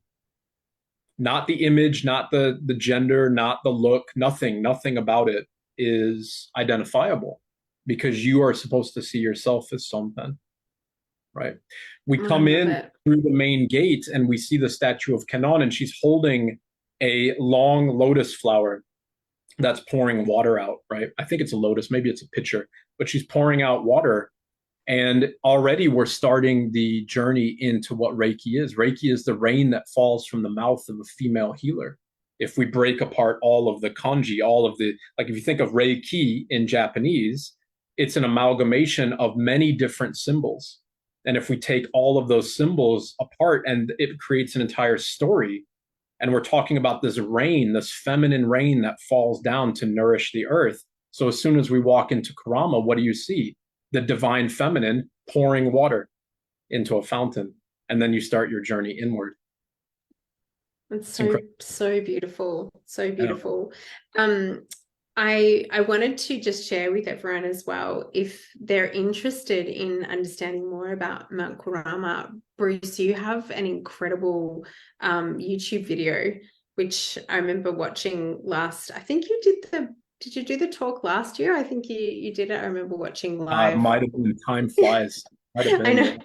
Not the image, not the gender, not the look, nothing about it is identifiable because you are supposed to see yourself as Sonten, right? We I come love in it. through the main gate and we see the statue of Kenon, and she's holding a long lotus flower that's pouring water out, right? I think it's a lotus, maybe it's a pitcher, but she's pouring out water. And already we're starting the journey into what Reiki is. Reiki is the rain that falls from the mouth of a female healer. if we break apart all of the kanji, all of the, like if you think of Reiki in Japanese, it's an amalgamation of many different symbols. And if we take all of those symbols apart, and it creates an entire story, and we're talking about this rain, this feminine rain that falls down to nourish the earth. So as soon as we walk into Karama, what do you see? The divine feminine pouring water into a fountain. And then you start your journey inward. It's It's so, incredible. so beautiful. So Yeah. beautiful. Um, I wanted to just share with everyone as well, if they're interested in understanding more about Mount Kurama, Bruce, you have an incredible YouTube video, which I remember watching last. I think you did you do the talk last year? I think you did it. I remember watching live. Might have been, time flies. Might have I been, know. yeah.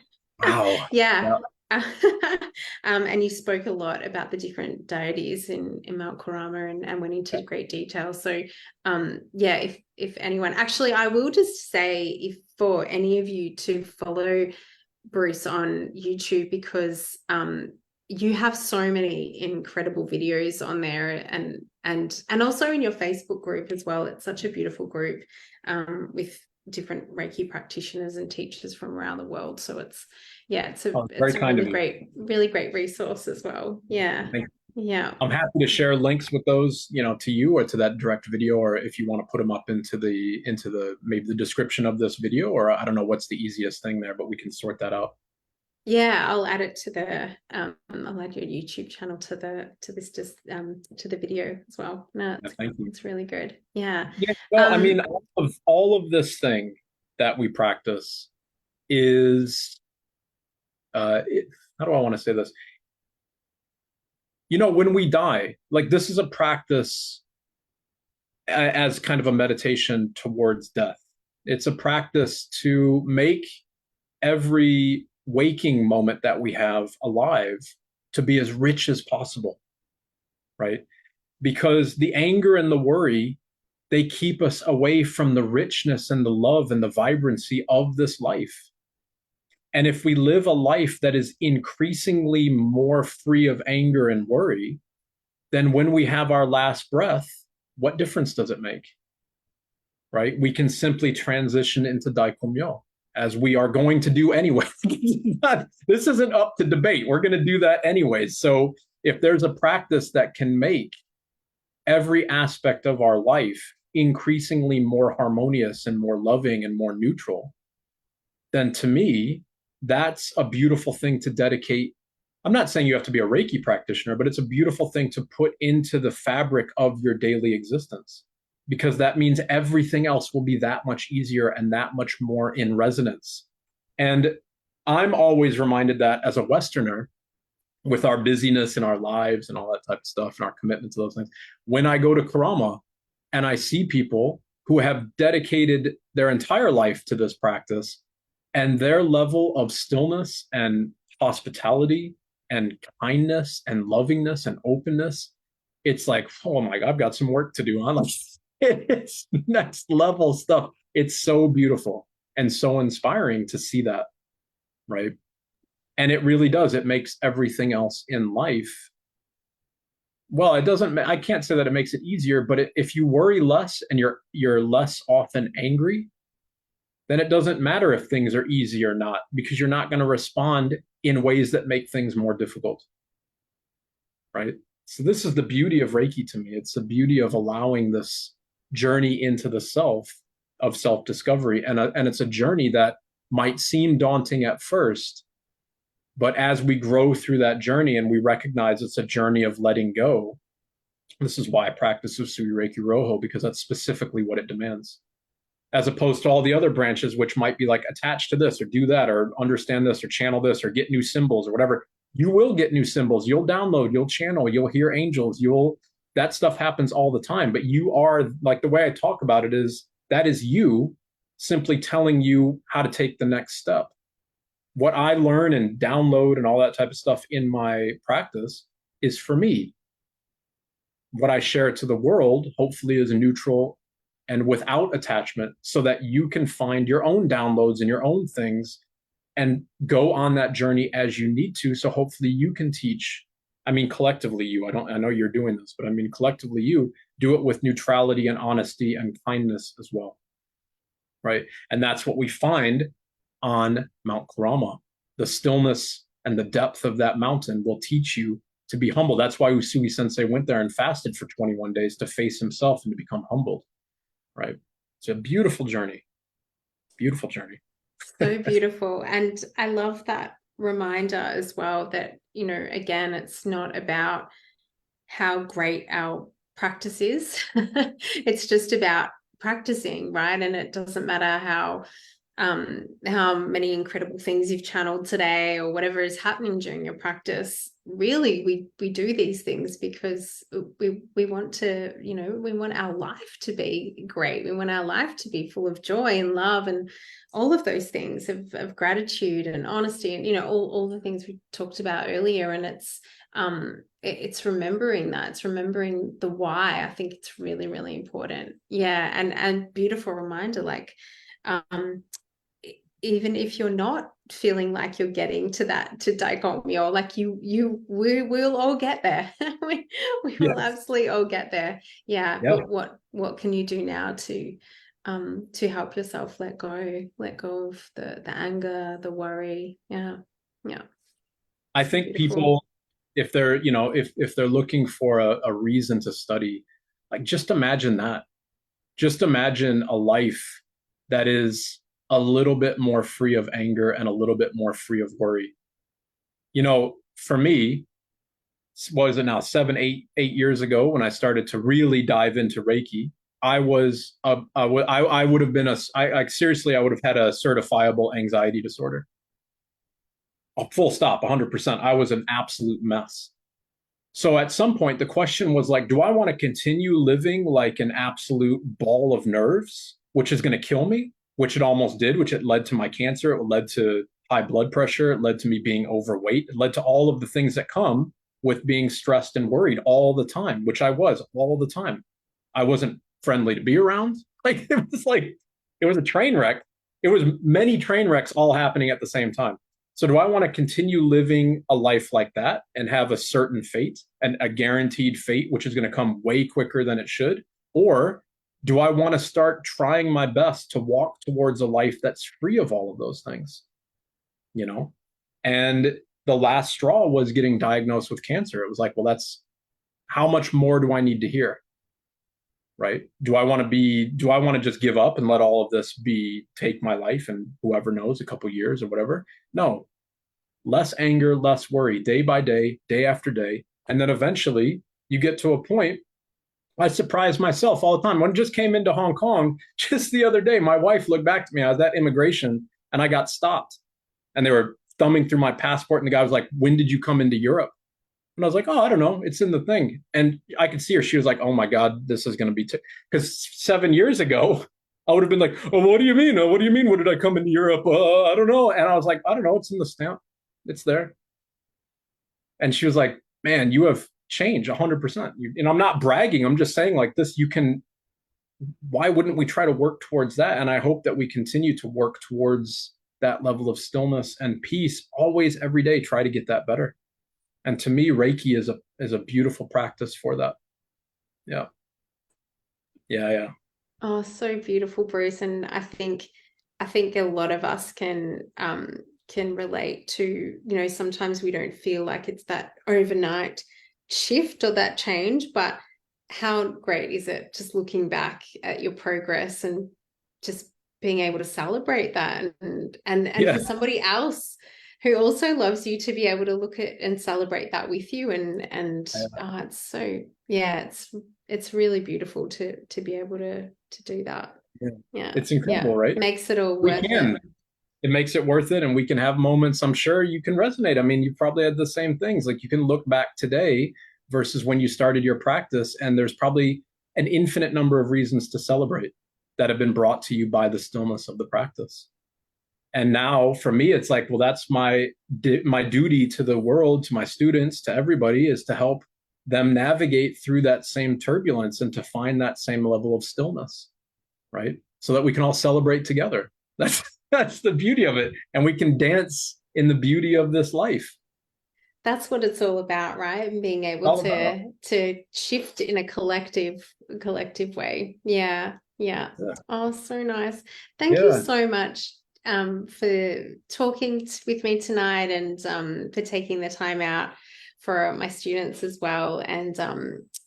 Wow. Yeah. Yeah. And you spoke a lot about the different deities in Mount Kurama, and went into great detail. So yeah, if anyone, actually, I will just say, if for any of you to follow Bruce on YouTube, because you have so many incredible videos on there, and also in your Facebook group as well. It's such a beautiful group with different Reiki practitioners and teachers from around the world. So it's Oh, very it's a kind of you. really great resource as well. Yeah. Thank Yeah. I'm happy to share links with those, to you or to that direct video, or if you want to put them up into the maybe the description of this video, or I don't know what's the easiest thing there, but we can sort that out. Yeah, I'll add it to the I'll add your YouTube channel to the video as well. No, Yeah, thank you. it's really good. Yeah. Yeah, well, I mean, all of this thing that we practice is, how do I want to say this? When we die, like this is a practice as kind of a meditation towards death. It's a practice to make every waking moment that we have alive to be as rich as possible, right? Because the anger and the worry, they keep us away from the richness and the love and the vibrancy of this life. And if we live a life that is increasingly more free of anger and worry, then when we have our last breath, what difference does it make? Right? We can simply transition into Daikomyo, as we are going to do anyway. This isn't up to debate. We're going to do that anyway. So if there's a practice that can make every aspect of our life increasingly more harmonious and more loving and more neutral, then to me, that's a beautiful thing to dedicate. I'm not saying you have to be a Reiki practitioner, but it's a beautiful thing to put into the fabric of your daily existence, because that means everything else will be that much easier and that much more in resonance. And I'm always reminded that as a Westerner, with our busyness in our lives and all that type of stuff and our commitment to those things, when I go to Karama and I see people who have dedicated their entire life to this practice, and their level of stillness and hospitality and kindness and lovingness and openness, it's like, oh my God, I've got some work to do. I'm like, it's next level stuff. It's so beautiful and so inspiring to see that, right? And it really does. It makes everything else in life, well, it doesn't, I can't say that it makes it easier, but if you worry less and you're less often angry, then it doesn't matter if things are easy or not, because you're not going to respond in ways that make things more difficult, right? So this is the beauty of Reiki to me. It's the beauty of allowing this journey into the self, of self-discovery. And it's a journey that might seem daunting at first, but as we grow through that journey and we recognize it's a journey of letting go, this is why I practice Usui Reiki Ryoho, because that's specifically what it demands, as opposed to all the other branches, which might be like attached to this or do that or understand this or channel this or get new symbols or whatever. You will get new symbols. You'll download, you'll channel, you'll hear angels, that stuff happens all the time. But you are, like, the way I talk about it is, that is you simply telling you how to take the next step. What I learn and download and all that type of stuff in my practice is for me. What I share to the world, hopefully, is neutral and without attachment, so that you can find your own downloads and your own things and go on that journey as you need to. So hopefully you can teach I mean collectively you, I know you're doing this, but I mean collectively you do it with neutrality and honesty and kindness as well, right? And that's what we find on Mount Kurama. The stillness and the depth of that mountain will teach you to be humble. That's why Usui Sensei went there and fasted for 21 days to face himself and to become humbled, right? It's a beautiful journey. Beautiful journey. So beautiful. And I love that reminder as well that, again, it's not about how great our practice is. It's just about practicing, right? And it doesn't matter how many incredible things you've channeled today or whatever is happening during your practice. Really, we do these things because we want to, we want our life to be great. We want our life to be full of joy and love and all of those things of gratitude and honesty and, all the things we talked about earlier. And it's remembering that. It's remembering the why. I think it's really, really important. Yeah. And beautiful reminder, like, even if you're not feeling like you're getting to dichotomy, or like we'll all get there. we will Yes. absolutely all get there. Yeah. Yeah. But what can you do now to help yourself let go of the anger, the worry? Yeah. Yeah. I So think beautiful. people, if they're, if they're looking for a reason to study, like just imagine that. Just imagine a life that is a little bit more free of anger and a little bit more free of worry. For me, what is it now, 8 years ago when I started to really dive into Reiki, I would have been seriously, I would have had a certifiable anxiety disorder. A full stop, 100%. I was an absolute mess. So at some point, the question was like, do I want to continue living like an absolute ball of nerves, which is going to kill me, which it almost did, which it led to my cancer. It led to high blood pressure. It led to me being overweight. It led to all of the things that come with being stressed and worried all the time, which I was all the time. I wasn't friendly to be around. Like, it was a train wreck. It was many train wrecks all happening at the same time. So do I want to continue living a life like that and have a certain fate and a guaranteed fate, which is going to come way quicker than it should? Or do I want to start trying my best to walk towards a life that's free of all of those things? You know? And the last straw was getting diagnosed with cancer. It was like, well, that's how much more do I need to hear? Right? Do I want to just give up and let all of this take my life and whoever knows, a couple years or whatever? No, less anger, less worry, day by day, day after day. And then eventually you get to a point. I surprise myself all the time. When I just came into Hong Kong, just the other day, my wife looked back to me. I was at immigration and I got stopped. And they were thumbing through my passport. And the guy was like, "When did you come into Europe?" And I was like, "Oh, I don't know. It's in the thing." And I could see her. She was like, "Oh my God, this is going to be," because 7 years ago, I would have been like, "Oh, what do you mean? What do you mean? When did I come into Europe? I don't know." And I was like, "I don't know. It's in the stamp. It's there." And she was like, "Man, you have changed 100%." And I'm not bragging. I'm just saying like this, why wouldn't we try to work towards that? And I hope that we continue to work towards that level of stillness and peace always, every day, try to get that better. And to me, Reiki is a beautiful practice for that. Yeah. Yeah. Yeah. Oh, so beautiful, Bruce. And I think a lot of us can relate to, sometimes we don't feel like it's that overnight shift or that change, but how great is it just looking back at your progress and just being able to celebrate that and Yeah. for somebody else who also loves you to be able to look at and celebrate that with you and it's so, yeah, it's really beautiful to be able to do that. Yeah. Yeah. It's incredible, Yeah. right? Makes it all We worth it. can. It makes it worth it, and we can have moments. I'm sure you can resonate. I mean, you probably had the same things. Like you can look back today versus when you started your practice, and there's probably an infinite number of reasons to celebrate that have been brought to you by the stillness of the practice. And now for me, it's like, well, that's my duty to the world, to my students, to everybody, is to help them navigate through that same turbulence and to find that same level of stillness, right? So that we can all celebrate together. That's the beauty of it. And we can dance in the beauty of this life. That's what it's all about, right? And being able All about. to shift in a collective way. Yeah, yeah. Yeah. Oh, so nice. Thank you Yeah. so much for talking with me tonight, and for taking the time out for my students as well. And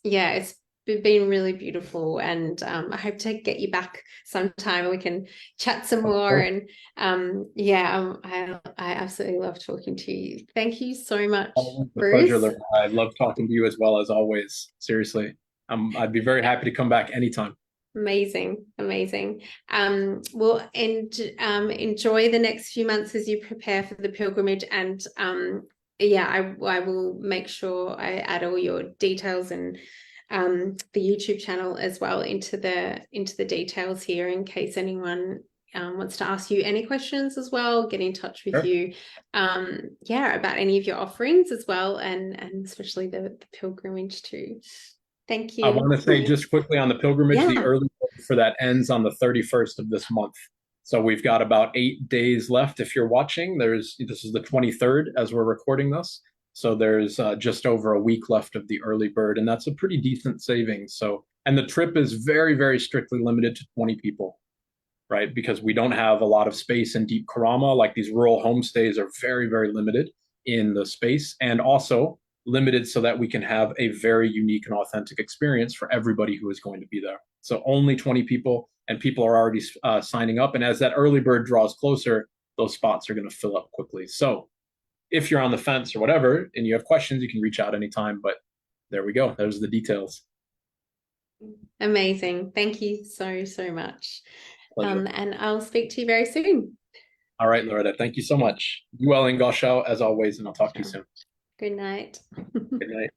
yeah, it's been really beautiful, and I hope to get you back sometime and we can chat some Of more. course. And yeah, I absolutely love talking to you. Thank you so much, Always a pleasure, Bruce. Loretta. I love talking to you as well as always. Seriously. I'd be very happy to come back anytime. Amazing, amazing. Well, and enjoy the next few months as you prepare for the pilgrimage. And yeah, I will make sure I add all your details and the YouTube channel as well into the details here, in case anyone wants to ask you any questions as well. Get in touch with Sure. you, yeah, about any of your offerings as well, and especially the pilgrimage too. Thank I want you. to say just quickly on the pilgrimage, the Yeah. early bird for that ends on the 31st of this month. So we've got about 8 days left. If you're watching, this is the 23rd as we're recording this. So there's just over a week left of the early bird, and that's a pretty decent savings. So, and the trip is very, very strictly limited to 20 people, right? Because we don't have a lot of space in Deep Karama. Like these rural homestays are very, very limited in the space, and also limited so that we can have a very unique and authentic experience for everybody who is going to be there. So only 20 people, and people are already signing up. And as that early bird draws closer, those spots are going to fill up quickly. So if you're on the fence or whatever, and you have questions, you can reach out anytime. But there we go. There's the details. Amazing. Thank you so, so much. Pleasure. And I'll speak to you very soon. All right, Loretta. Thank you so much. Be well, In Gassho, as always, and I'll talk to you Sure. soon. Good night. Good night.